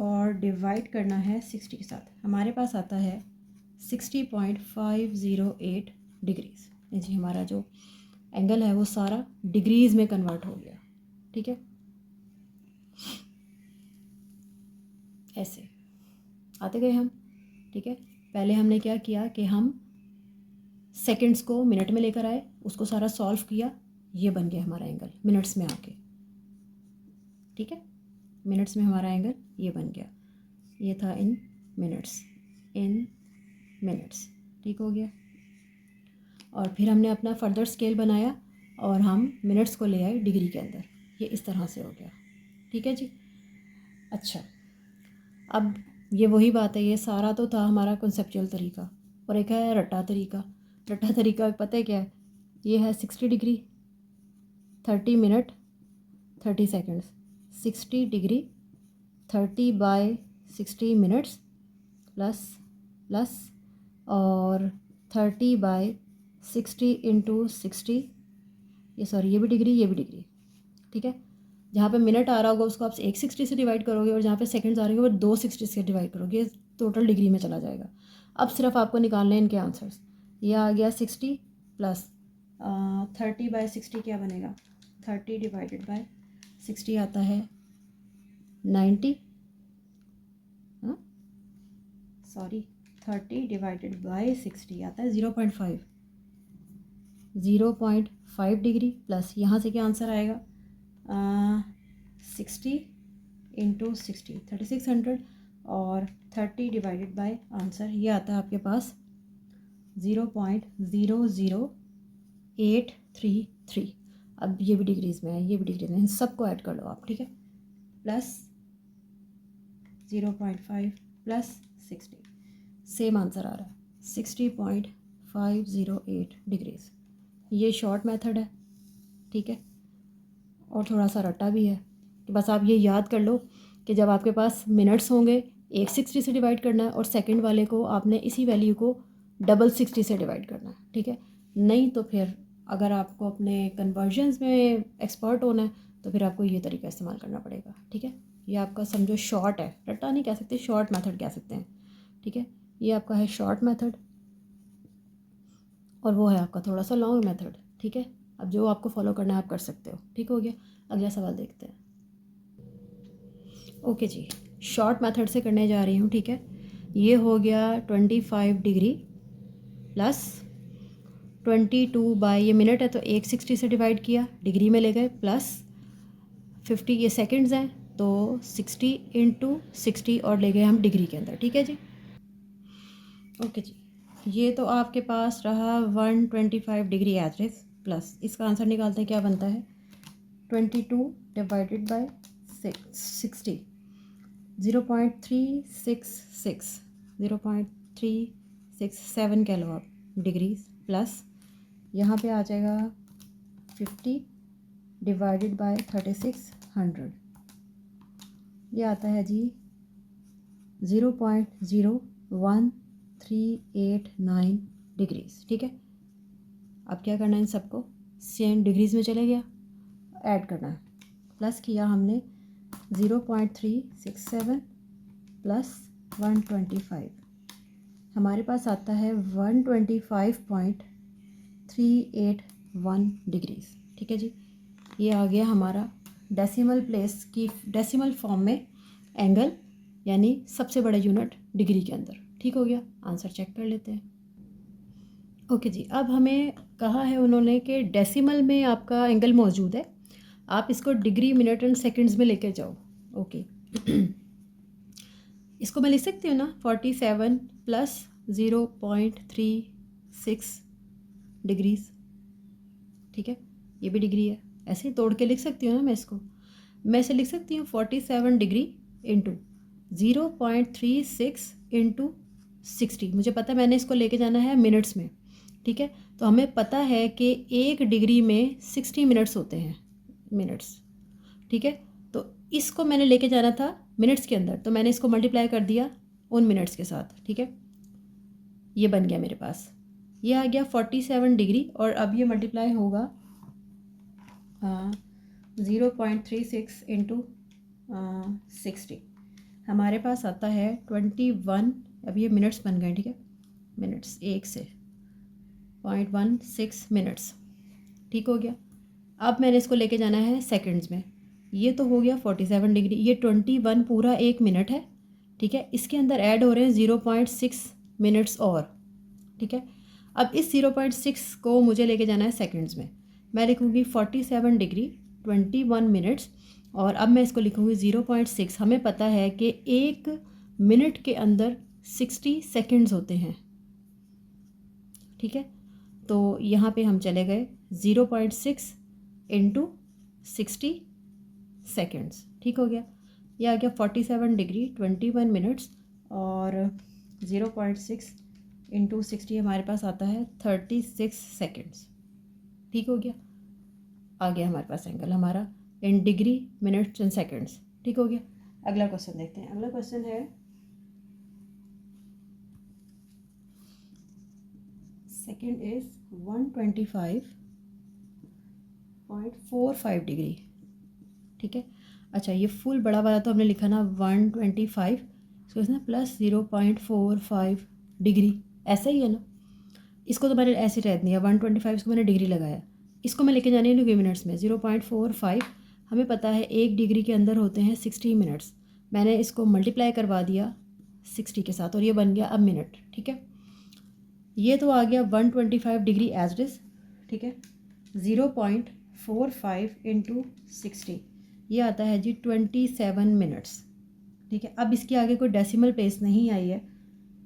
और डिवाइड करना है 60 के साथ, हमारे पास आता है 60.508 डिग्रीज़। ये जी हमारा जो एंगल है वो सारा डिग्रीज़ में कन्वर्ट हो गया। ठीक है, ऐसे आते गए हम। ठीक है, पहले हमने क्या किया कि हम सेकंड्स को मिनट में लेकर आए, उसको सारा सॉल्व किया, ये बन गया हमारा एंगल मिनट्स में आके। ठीक है, मिनट्स में हमारा एंगल ये बन गया, ये था इन मिनट्स, इन मिनट्स। ठीक हो गया, और फिर हमने अपना फर्दर स्केल बनाया और हम मिनट्स को ले आए डिग्री के अंदर, ये इस तरह से हो गया। ठीक है जी, अच्छा, अब ये वही बात है, ये सारा तो था हमारा कंसेप्चुअल तरीका, और एक है रट्टा तरीका। रट्टा तरीका पता है क्या है, ये है 60 degree 30 minute 30 seconds, 60 degree 30/60 minutes plus plus और 30/60 × 60, ये सॉरी ये भी डिग्री। ठीक है, जहाँ पे मिनट आ रहा होगा उसको आप 160 से डिवाइड करोगे, और जहाँ पे सेकंड्स आ रहे होंगे वो 260 से डिवाइड करोगे, टोटल डिग्री में चला जाएगा। अब सिर्फ आपको निकालने हैं इनके आंसर्स। ये आ गया 60 प्लस 30/60 क्या बनेगा, 30/60 आता है 90, हाँ सॉरी 30/60 आता है 0.5 डिग्री, प्लस यहाँ से क्या आंसर आएगा 60 × 60 3600, और 30/, आंसर ये आता है आपके पास 0.00833। अब ये भी डिग्रीज़ में है, ये भी डिग्रीज में है, सबको ऐड कर लो आप। ठीक है, प्लस 0.5 प्लस 60, सेम आंसर आ रहा है 60.508 डिग्रीज़। ये शॉर्ट मेथड है। ठीक है, और थोड़ा सा रट्टा भी है कि बस आप ये याद कर लो कि जब आपके पास मिनट्स होंगे 160 से डिवाइड करना है, और सेकंड वाले को आपने इसी वैल्यू को 60 से डिवाइड करना है। ठीक है, नहीं तो फिर अगर आपको अपने कन्वर्जन्स में एक्सपर्ट होना है तो फिर आपको ये तरीका इस्तेमाल करना पड़ेगा। ठीक है, ये आपका समझो शॉर्ट है, रट्टा नहीं कह सकते, शॉर्ट मेथड कह सकते हैं। ठीक है, ये आपका है शॉर्ट मेथड, और वो है आपका थोड़ा सा लॉन्ग मेथड। ठीक है, अब जो आपको फॉलो करना है आप कर सकते हो। ठीक हो गया, अगला सवाल देखते हैं। ओके जी, शॉर्ट मेथड से करने जा रही हूँ। ठीक है, ये हो गया 25 डिग्री प्लस 22 ये मिनट है तो 160 से डिवाइड किया, डिग्री में ले गए, प्लस 50 ये सेकंड्स हैं तो 60 × 60 और ले गए हम डिग्री के अंदर। ठीक है जी, ओके जी, ये तो आपके पास रहा 125 डिग्री एवरेज, प्लस इसका आंसर निकालते हैं क्या बनता है 22 divided by 60, 0.367 kilowatt degrees plus यहाँ पे आ जाएगा 50 डिवाइडेड बाय 3600, ये आता है जी 0.01389 डिग्रीज। ठीक है, अब क्या करना है, इन सबको सेम डिग्रीज में चले गया, ऐड करना है। प्लस किया हमने 0.367 प्लस 125, हमारे पास आता है 125.381 डिग्रीज। ठीक है जी, ये आ गया हमारा डेसिमल प्लेस की डेसिमल फॉर्म में एंगल, यानी सबसे बड़ा यूनिट डिग्री के अंदर। ठीक हो गया, आंसर चेक कर लेते हैं। ओके जी, अब हमें कहा है उन्होंने कि डेसिमल में आपका एंगल मौजूद है, आप इसको डिग्री मिनट एंड सेकंड्स में लेके जाओ। ओके इसको मैं लिख सकती हूँ ना, 47 प्लस 0.36 डिग्रीज। ठीक है, ये भी डिग्री है, ऐसे ही तोड़ के लिख सकती हूँ ना मैं इसको। मैं इसे लिख सकती हूँ 47 डिग्री इंटू 0.36 इंटू 60। मुझे पता है मैंने इसको लेके जाना है मिनट्स में। ठीक है, तो हमें पता है कि 1 डिग्री में 60 मिनट्स होते हैं, मिनट्स। ठीक है, तो इसको मैंने लेके जाना था मिनट्स के अंदर, तो मैंने इसको मल्टीप्लाई कर दिया उन मिनट्स के साथ। ठीक है, ये बन गया मेरे पास, ये आ गया 47 डिग्री, और अब ये मल्टीप्लाई होगा 0.36 इंटू 60, हमारे पास आता है 21। अब ये मिनट्स बन गए। ठीक है, मिनट्स 1 से 0.16 मिनट्स। ठीक हो गया, अब मैंने इसको लेके जाना है सेकंड्स में। ये तो हो गया 47 डिग्री, ये 21 पूरा 1 मिनट है। ठीक है, इसके अंदर ऐड हो रहे हैं 0.6 मिनट्स और। ठीक है, अब इस 0.6 को मुझे लेके जाना है सेकंड्स में। मैं लिखूँगी 47 डिग्री 21 मिनट्स, और अब मैं इसको लिखूँगी 0.6। हमें पता है कि 1 मिनट के अंदर 60 सेकंड्स होते हैं। ठीक है, तो यहाँ पे हम चले गए 0.6 इंटू 60 सेकेंड्स। ठीक हो गया, ये आ गया 47 डिग्री 21 मिनट्स, और 0.6 इंटू 60 हमारे पास आता है 36 सेकेंड्स। ठीक हो गया, आ गया हमारे पास एंगल हमारा in degree minutes and seconds. ठीक हो गया, अगला क्वेश्चन देखते हैं। अगला क्वेश्चन है सेकेंड इज 125.45 डिग्री। ठीक है, अच्छा ये फुल बड़ा वाला तो हमने लिखा ना 125, इसको इसमें प्लस 0.45 डिग्री, ऐसा ही है ना। इसको तो मैंने ऐसे रह दिया 125, इसको मैंने डिग्री लगाया, इसको मैं लेके जानी है मिनट्स में। 0.45 हमें पता है 1 डिग्री के अंदर होते हैं 60 मिनट्स, मैंने इसको मल्टीप्लाई करवा दिया 60 के साथ, और ये बन गया अब मिनट। ठीक है, ये तो आ गया 125 डिग्री एज इट इज़। ठीक है, 0.45 इंटू 60, ये आता है जी 27 मिनट्स। ठीक है, अब इसके आगे कोई डेसिमल प्लेस नहीं आई है।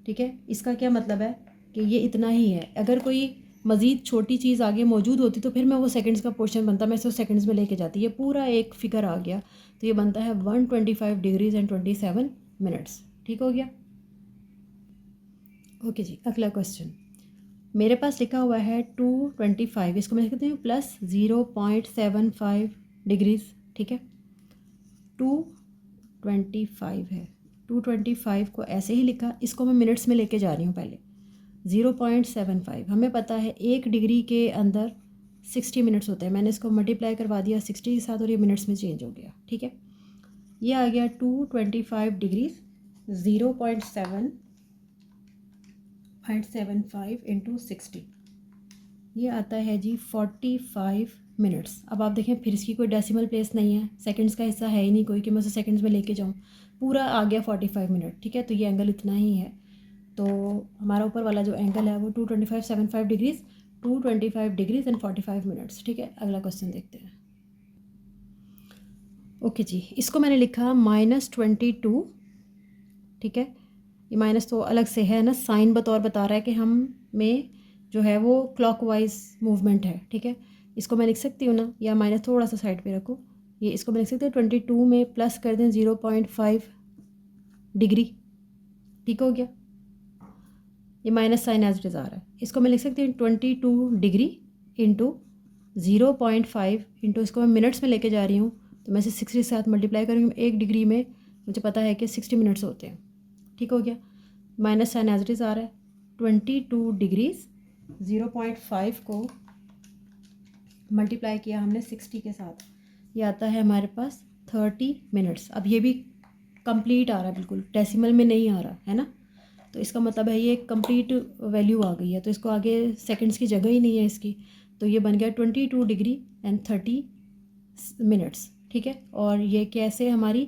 ठीक है, इसका क्या मतलब है कि ये इतना ही है। अगर कोई मज़ीद छोटी चीज़ आगे मौजूद होती तो फिर मैं वो सेकंड्स का पोर्शन बनता, मैं इसको सेकंड्स में लेके जाती। ये पूरा एक फिगर आ गया, तो ये बनता है 125 डिग्रीज एंड 27 मिनट्स। ठीक हो गया, ओके जी। अगला क्वेश्चन मेरे पास लिखा हुआ है 225, इसको मैं लिखती हूँ प्लस 0.75 डिग्रीज। ठीक है, 225 है, 225 को ऐसे ही लिखा, इसको मैं मिनट्स में लेके जा रही हूँ पहले। 0.75 हमें पता है 1 डिग्री के अंदर 60 मिनट्स होते हैं, मैंने इसको मल्टीप्लाई करवा दिया 60 के साथ, और ये मिनट्स में चेंज हो गया। ठीक है, ये आ गया 225 डिग्रीज 0.75 इंटू 60, ये आता है जी 45 मिनट्स। अब आप देखें फिर इसकी कोई डेसिमल प्लेस नहीं है, सेकंड्स का हिस्सा है ही नहीं कोई कि मैं उसे सेकंड्स में लेके जाऊँ, पूरा आ गया 45 मिनट। ठीक है, तो ये एंगल इतना ही है, तो हमारा ऊपर वाला जो एंगल है वो 225.75 डिग्रीज, 225 डिग्रीज एंड 45 मिनट्स। ठीक है, अगला क्वेश्चन देखते हैं। ओके जी, इसको मैंने लिखा -22। ठीक है, ये माइनस तो अलग से है ना, साइन बतौर बता रहा है कि हम में जो है वो क्लॉकवाइज मूवमेंट है। ठीक है, इसको मैं लिख सकती हूँ ना, या माइनस थोड़ा सा साइड पे रखो, ये इसको मैं लिख सकती हूँ 22 में प्लस कर दें 0.5 डिग्री, ठीक हो गया। ये minus sign as it is आ रहा है, इसको मैं लिख सकती हूँ 22 डिग्री इंटू 0.5 इंटू, इसको मैं मिनट्स में लेके जा रही हूँ तो मैं इसे 60 के साथ मल्टीप्लाई करूँगी। 1 डिग्री में मुझे पता है कि 60 मिनट्स होते हैं, ठीक हो गया। Minus sign as it is आ रहा है, 22 डिग्रीज 0.5 को मल्टीप्लाई किया हमने 60 के साथ, ये आता है हमारे पास 30 मिनट्स। अब ये भी कंप्लीट आ रहा है, बिल्कुल डेसिमल में नहीं आ रहा है ना, तो इसका मतलब है ये कंप्लीट वैल्यू आ गई है, तो इसको आगे सेकंड्स की जगह ही नहीं है इसकी, तो ये बन गया 22 डिग्री एंड 30 मिनट्स, ठीक है। और ये कैसे हमारी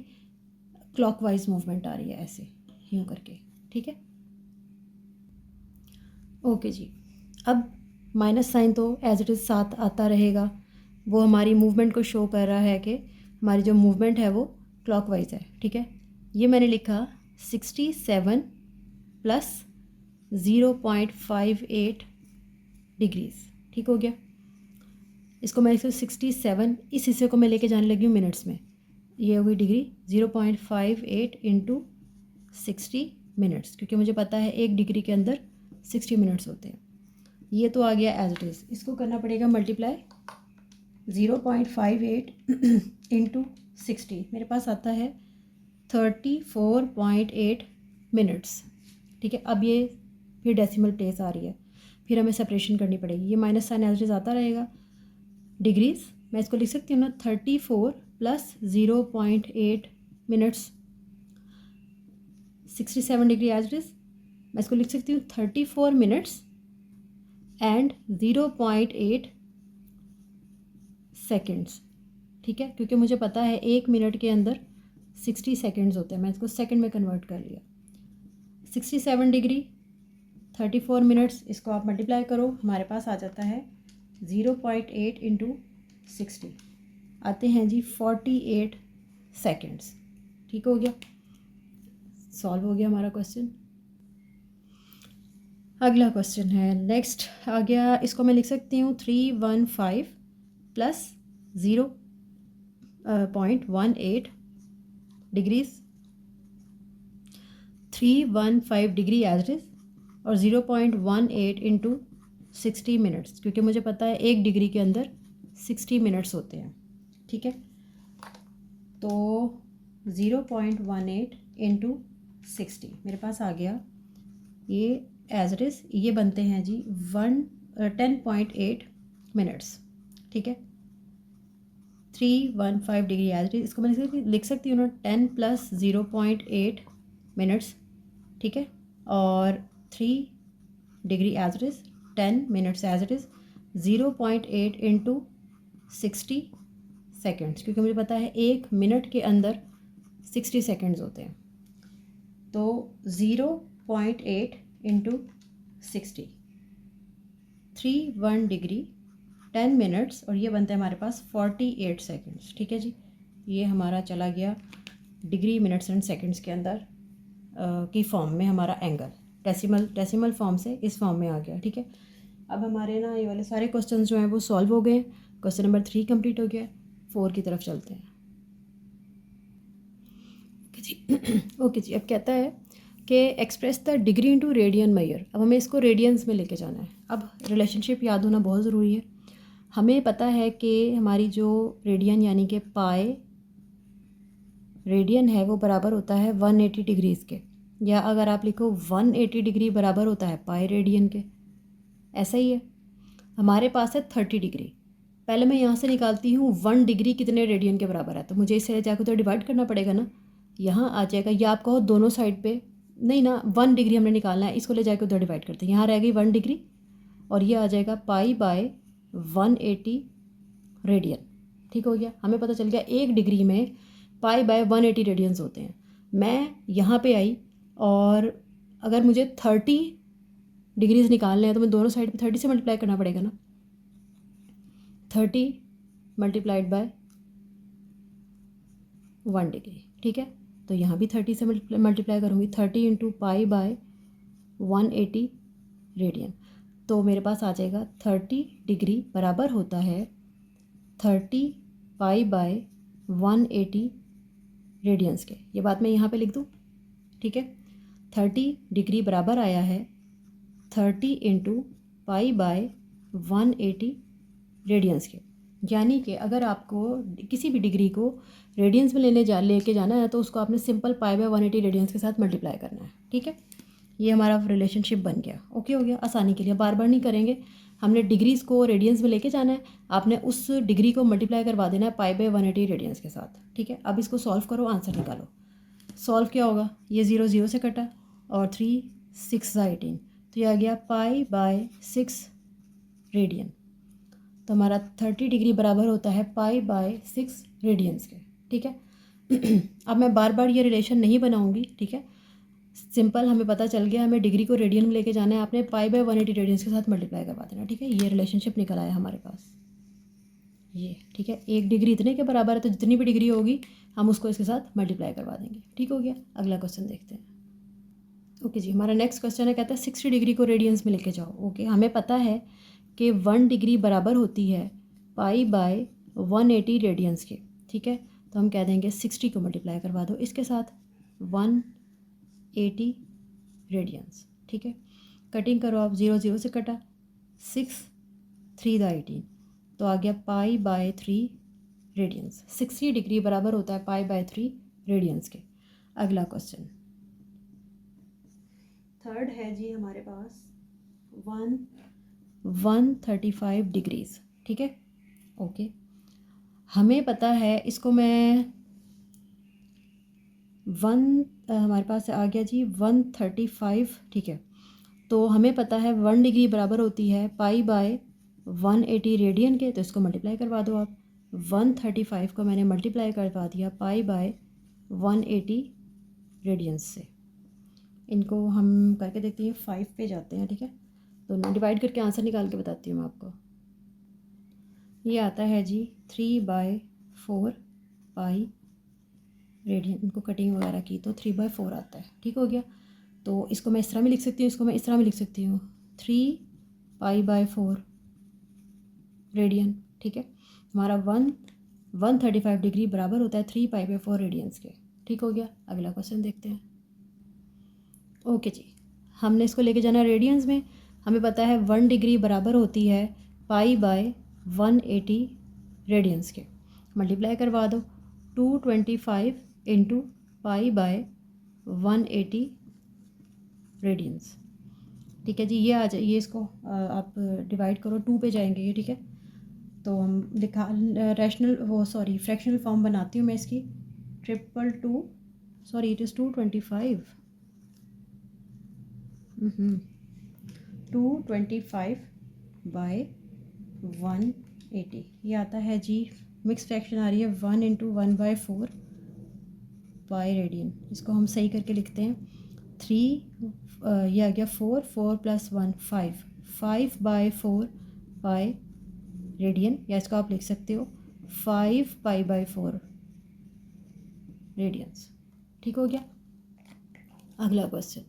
क्लॉकवाइज मूवमेंट आ रही है, ऐसे यूँ करके, ठीक है। ओके जी, अब माइनस साइन तो एज इट इज़ साथ आता रहेगा, वो हमारी मूवमेंट को शो कर रहा है कि हमारी जो मूवमेंट है वो क्लॉकवाइज है, ठीक है। ये मैंने लिखा 67 प्लस 0.58 डिग्रीज, ठीक हो गया। इसको मैं 167, इस हिस्से को मैं लेके जाने लगी हूँ मिनट्स में, ये हो गई डिग्री 0.58 इंटू 60 मिनट्स, क्योंकि मुझे पता है 1 डिग्री के अंदर 60 मिनट्स होते हैं। ये तो आ गया एज इट इज़, इसको करना पड़ेगा मल्टीप्लाई 0.58 इंटू 60, मेरे पास आता है 34.8 मिनट्स, ठीक है। अब ये फिर डेसिमल प्लेस आ रही है, फिर हमें सेपरेशन करनी पड़ेगी, ये minus sign as it is आता रहेगा। डिग्रीज मैं इसको लिख सकती हूँ ना 34 plus 0.8 minutes, 67 degree as it is, मैं इसको लिख सकती हूँ 34 मिनट्स एंड 0.8 सेकेंड्स, ठीक है, क्योंकि मुझे पता है 1 मिनट के अंदर 60 सेकेंड्स होते हैं, मैं इसको सेकंड में कन्वर्ट कर लिया। 67 डिग्री 34 मिनट्स, इसको आप मल्टीप्लाई करो, हमारे पास आ जाता है 0.8 इंटू 60, आते हैं जी 48 सेकेंड्स, ठीक हो गया। सॉल्व हो गया हमारा क्वेश्चन। अगला क्वेश्चन है, नेक्स्ट आ गया, इसको मैं लिख सकती हूँ 315 plus 0.18 degrees, 315 degree as it is और 0.18 इंटू 60 मिनट्स, क्योंकि मुझे पता है 1 डिग्री के अंदर 60 मिनट्स होते हैं, ठीक है। तो 0.18 इंटू 60 मेरे पास आ गया, ये एज इट इज़, ये बनते हैं जी 10.8 मिनट्स, ठीक है। 315 डिग्री एज इट इज़, इसको मैं लिख सकती हूँ ना 10 प्लस 0.8 मिनट्स, ठीक है, और 3 degree as it is 10 minutes as it is 0.8 into 60 seconds, क्योंकि मुझे पता है 1 मिनट के अंदर 60 सेकेंड्स होते हैं, तो 0.8 इंटू 60, 31 डिग्री 10 मिनट्स, और ये बनता है हमारे पास 48 सेकेंड्स, ठीक है जी। ये हमारा चला गया डिग्री मिनट्स एंड सेकेंड्स के अंदर की फॉर्म में, हमारा एंगल डेसिमल फॉर्म से इस फॉर्म में आ गया, ठीक है। अब हमारे ना ये वाले सारे क्वेश्चन जो हैं वो सॉल्व हो गए, क्वेश्चन नंबर 3 कंप्लीट हो गया, 4 की तरफ चलते हैं। ओके जी ओके जी, अब कहता है कि express the degree into radian major, अब हमें इसको रेडियंस में लेके जाना है। अब रिलेशनशिप याद होना बहुत ज़रूरी है, हमें पता है कि हमारी जो रेडियन यानी कि पाई रेडियन है वो बराबर होता है 180 डिग्रीज़ के, या अगर आप लिखो 180 डिग्री बराबर होता है पाई रेडियन के, ऐसा ही है। हमारे पास है 30 डिग्री, पहले मैं यहाँ से निकालती हूँ 1 डिग्री कितने रेडियन के बराबर है, तो मुझे इसे जाकर तो डिवाइड करना पड़ेगा ना, यहाँ आ जाएगा, या आप कहो दोनों साइड पे, नहीं ना 1 डिग्री हमने निकालना है, इसको ले जाकर उधर डिवाइड करते हैं, यहाँ रह गई 1 डिग्री और ये आ जाएगा पाई बाय 180 रेडियन, ठीक हो गया। हमें पता चल गया 1 डिग्री में पाई बाय 180 रेडियंस होते हैं। मैं यहाँ पे आई और अगर मुझे 30 डिग्रीज निकालने हैं तो मैं दोनों साइड पे 30 से मल्टीप्लाई करना पड़ेगा ना, 30 मल्टीप्लाइड बाय 1 डिग्री, ठीक है। तो यहाँ भी 30 से मल्टीप्लाई करूँगी, 30 इंटू पाई बाय 180 रेडियन, तो मेरे पास आ जाएगा 30 डिग्री बराबर होता है 30 पाई बाय 180 रेडियंस के। ये बात मैं यहाँ पे लिख दूँ, ठीक है। 30 डिग्री बराबर आया है 30 इंटू पाई बाय 180 रेडियंस के। यानी कि अगर आपको किसी भी डिग्री को रेडियंस में लेके जाना है तो उसको आपने सिंपल पाई बाय 180 रेडियंस के साथ मल्टीप्लाई करना है, ठीक है। ये हमारा रिलेशनशिप बन गया, ओके हो गया। आसानी के लिए बार बार नहीं करेंगे, हमने डिग्रीज़ को रेडियंस में लेके जाना है, आपने उस डिग्री को मल्टीप्लाई करवा देना है पाई बाय 180 रेडियंस के साथ, ठीक है। अब इसको सॉल्व करो, आंसर निकालो। सॉल्व क्या होगा, ये 0 0 से कटा और 3 6 18, तो ये आ गया पाई बाय 6 रेडियन। तो हमारा 30 डिग्री बराबर होता है पाई बाय 6 रेडियंस के, ठीक है। अब मैं बार बार ये रिलेशन नहीं बनाऊंगी, ठीक है। सिंपल हमें पता चल गया, हमें डिग्री को रेडियन में लेके जाना है, आपने पाई बाय 180 रेडियंस के साथ मल्टीप्लाई करवा देना, ठीक है। ये रिलेशनशिप निकल आया हमारे पास, ये ठीक है। एक डिग्री इतने के बराबर है तो जितनी भी डिग्री होगी हम उसको इसके साथ मल्टीप्लाई करवा देंगे, ठीक हो गया। अगला क्वेश्चन देखते हैं। ओके जी, हमारा नेक्स्ट क्वेश्चन है, कहता है 60 डिग्री को रेडियंस में लेके जाओ। ओके, हमें पता है कि 1 डिग्री बराबर होती है पाई बाय 180 रेडियंस के, ठीक है। तो हम कह देंगे 60 को मल्टीप्लाई करवा दो इसके साथ 180 रेडियंस, ठीक है। कटिंग करो आप, 0 0 से कटा, 6 3 दा 18, तो आ गया पाई बाय 3 रेडियंस। 60 डिग्री बराबर होता है पाई बाय 3 रेडियंस के। अगला क्वेश्चन थर्ड है जी हमारे पास 135 डिग्रीज, ठीक है। ओके, हमें पता है, इसको मैं हमारे पास आ गया जी 135, ठीक है। तो हमें पता है 1 डिग्री बराबर होती है पाई बाय 180 रेडियन के, तो इसको मल्टीप्लाई करवा दो आप। 135 को मैंने मल्टीप्लाई करवा दिया पाई बाय 180 रेडियंस से। इनको हम करके देखते हैं, 5 पे जाते हैं, ठीक है। तो डिवाइड करके आंसर निकाल के बताती हूँ मैं आपको। ये आता है जी 3/4 पाई रेडियन। इनको कटिंग वगैरह की तो 3/4 आता है, ठीक हो गया। तो इसको मैं इस तरह में लिख सकती हूँ, इसको मैं इस तरह में लिख सकती हूँ 3π/4 रेडियन, ठीक है। हमारा 135 डिग्री बराबर होता है 3π/4 रेडियंस के, ठीक हो गया। अगला क्वेश्चन देखते हैं। ओके जी, हमने इसको लेके जाना रेडियंस में। हमें पता है 1 डिग्री बराबर होती है पाई बाय 180 रेडियंस के। मल्टीप्लाई करवा दो, 225 इंटू पाई बाय 180 रेडियंस, ठीक है जी। ये आ जाए, ये इसको आप डिवाइड करो, 2 पे जाएंगे ये, ठीक है। तो हम लिखा फ्रैक्शनल फॉर्म बनाती हूँ मैं इसकी, 222, इट इज़ 225 225 / 180, ये आता है जी, मिक्स फ्रैक्शन आ रही है 1 इंटू 1/4 पाई रेडियन। इसको हम सही करके लिखते हैं 3, ये आ गया 4 4 + 1 5 5/4 पाई रेडियन, या इसको आप लिख सकते हो 5π/4 रेडियंस, ठीक हो गया। अगला क्वेश्चन।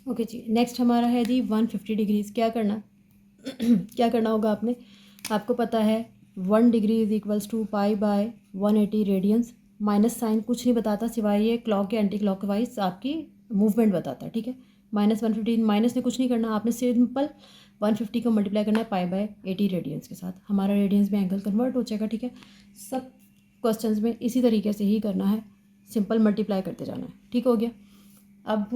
ओके जी, नेक्स्ट हमारा है जी 150 डिग्रीज। क्या करना क्या करना होगा आपने, आपको पता है 1 degree is equals to pi by 180 radians. Minus sign कुछ नहीं बताता सिवाय ये क्लॉक या एंटी क्लॉक वाइज आपकी मूवमेंट बताता है, ठीक है। -150, माइनस में कुछ नहीं करना, आपने सिंपल 150 को मल्टीप्लाई करना है पाई बाय 80 रेडियंस के साथ। हमारा रेडियंस में एंगल कन्वर्ट हो जाएगा, ठीक है। सब क्वेश्चंस में इसी तरीके से ही करना है, सिंपल मल्टीप्लाई करते जाना है, ठीक हो गया। अब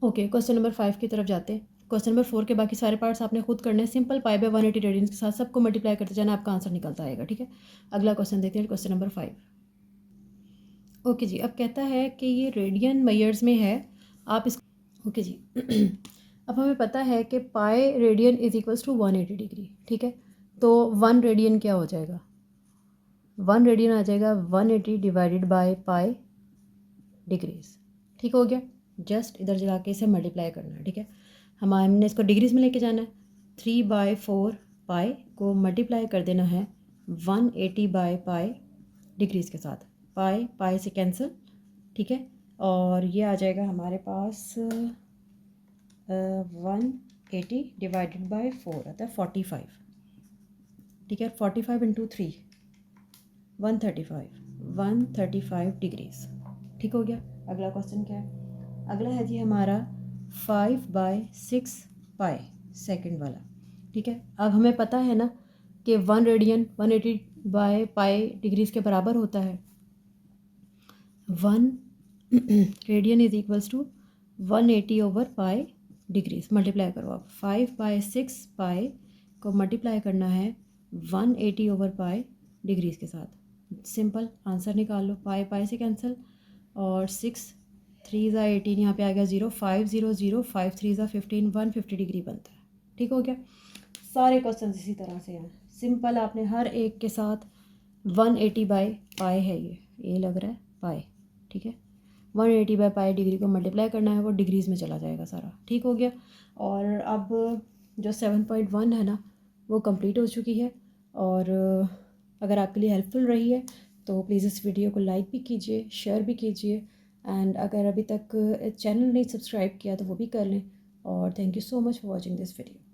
ओके, क्वेश्चन नंबर 5 की तरफ जाते हैं। क्वेश्चन नंबर 4 के बाकी सारे पार्ट्स आपने खुद करने हैं, सिंपल पाई बाय 180 रेडियंस के साथ सबको मल्टीप्लाई करते जाना, आपका आंसर निकलता आएगा, ठीक है। अगला क्वेश्चन देखते हैं, क्वेश्चन नंबर 5। ओके जी, अब कहता है कि ये रेडियन मेयर्स में है, आप इस ओके जी अब हमें पता है कि pi radian is equals to 180 degree, ठीक है। तो 1 रेडियन क्या हो जाएगा, 1 रेडियन आ जाएगा 180 डिवाइडेड बाय पाई डिग्रीज, ठीक हो गया। जस्ट इधर जला के इसे मल्टीप्लाई करना है, ठीक है। हमने इसको डिग्रीज में लेके जाना है, 3/4 पाई को मल्टीप्लाई कर देना है 180 बाय पाई डिग्रीज के साथ। पाई पाई से कैंसिल, ठीक है। और ये आ जाएगा हमारे पास 180 80 डिवाइडेड बाय 4 आता है 45, ठीक है। 45 इंटू 3 135 डिग्रीज, ठीक हो गया। अगला क्वेश्चन क्या है? अगला है जी हमारा 5/6 पाई सेकेंड वाला, ठीक है। अब हमें पता है ना कि 1 रेडियन 180 बाय पाई डिग्रीज के बराबर होता है। 1 radian is equals to 180 over pi degrees. Multiply करो आप, 5/6 पाई को मल्टीप्लाई करना है 180 ओवर पाई डिग्रीज के साथ। सिंपल आंसर निकाल लो, पाई पाई से कैंसिल और 6 3 ज़ा 18, यहाँ पे आ गया 0, 5 0 0, 5 3 ज़ा 15, 150 डिग्री बनता है, ठीक हो गया। सारे क्वेश्चन इसी तरह से हैं, सिंपल। आपने हर एक के साथ 180 बाई पाई है, ये लग रहा है पाई, ठीक है। 180 बाई पाई डिग्री को मल्टीप्लाई करना है, वो डिग्रीज़ में चला जाएगा सारा, ठीक हो गया। और अब जो 7.1 है ना वो कंप्लीट हो चुकी है। और अगर आपके लिए हेल्पफुल रही है तो प्लीज़ इस वीडियो को लाइक भी कीजिए, शेयर भी कीजिए, एंड अगर अभी तक चैनल नहीं सब्सक्राइब किया तो वो भी कर लें। और thank you so much for watching this video.